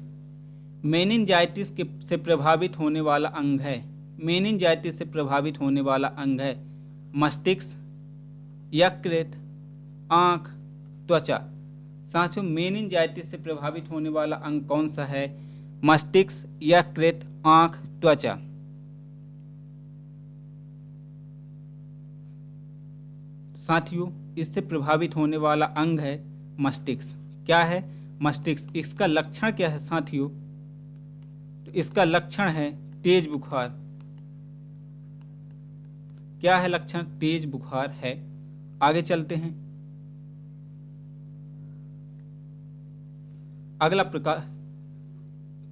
मेनिंजाइटिस से प्रभावित होने वाला अंग है। मेनिंजाइटिस से प्रभावित होने वाला अंग है मस्तिष्क, यकृत, आँख, त्वचा। साथियों, मेनिंजाइटिस से प्रभावित होने वाला अंग कौन सा है? मस्तिष्क, यकृत, आँख, त्वचा। साथियों, इससे प्रभावित होने वाला अंग है मस्तिष्क। क्या है? मस्तिष्क। इसका लक्षण क्या है साथियों? तो इसका लक्षण है तेज बुखार। क्या है लक्षण? तेज बुखार है। आगे चलते हैं। अगला प्रकार,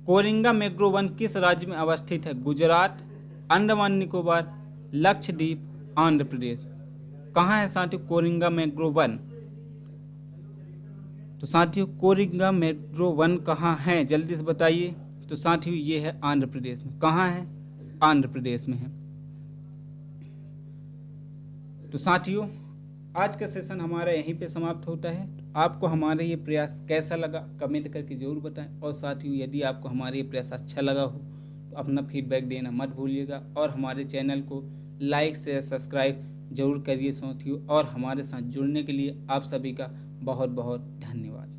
कोरिंगा मैग्रो वन किस राज्य में अवस्थित है? गुजरात, अंडमान निकोबार, लक्षद्वीप, आंध्र प्रदेश। कहाँ है साथियों कोरिंगा मैग्रो वन? तो साथियों, कोरिंगा मैग्रो वन कहाँ है? जल्दी से बताइए। तो साथियों, ये है आंध्र प्रदेश में। कहाँ है? आंध्र प्रदेश में है। तो साथियों, आज का सेशन हमारा यहीं पे समाप्त होता है। आपको हमारा ये प्रयास कैसा लगा कमेंट करके ज़रूर बताएं। और साथियों, यदि आपको हमारा ये प्रयास अच्छा लगा हो तो अपना फीडबैक देना मत भूलिएगा। और हमारे चैनल को लाइक शेयर सब्सक्राइब जरूर करिए साथियों। और हमारे साथ जुड़ने के लिए आप सभी का बहुत बहुत धन्यवाद।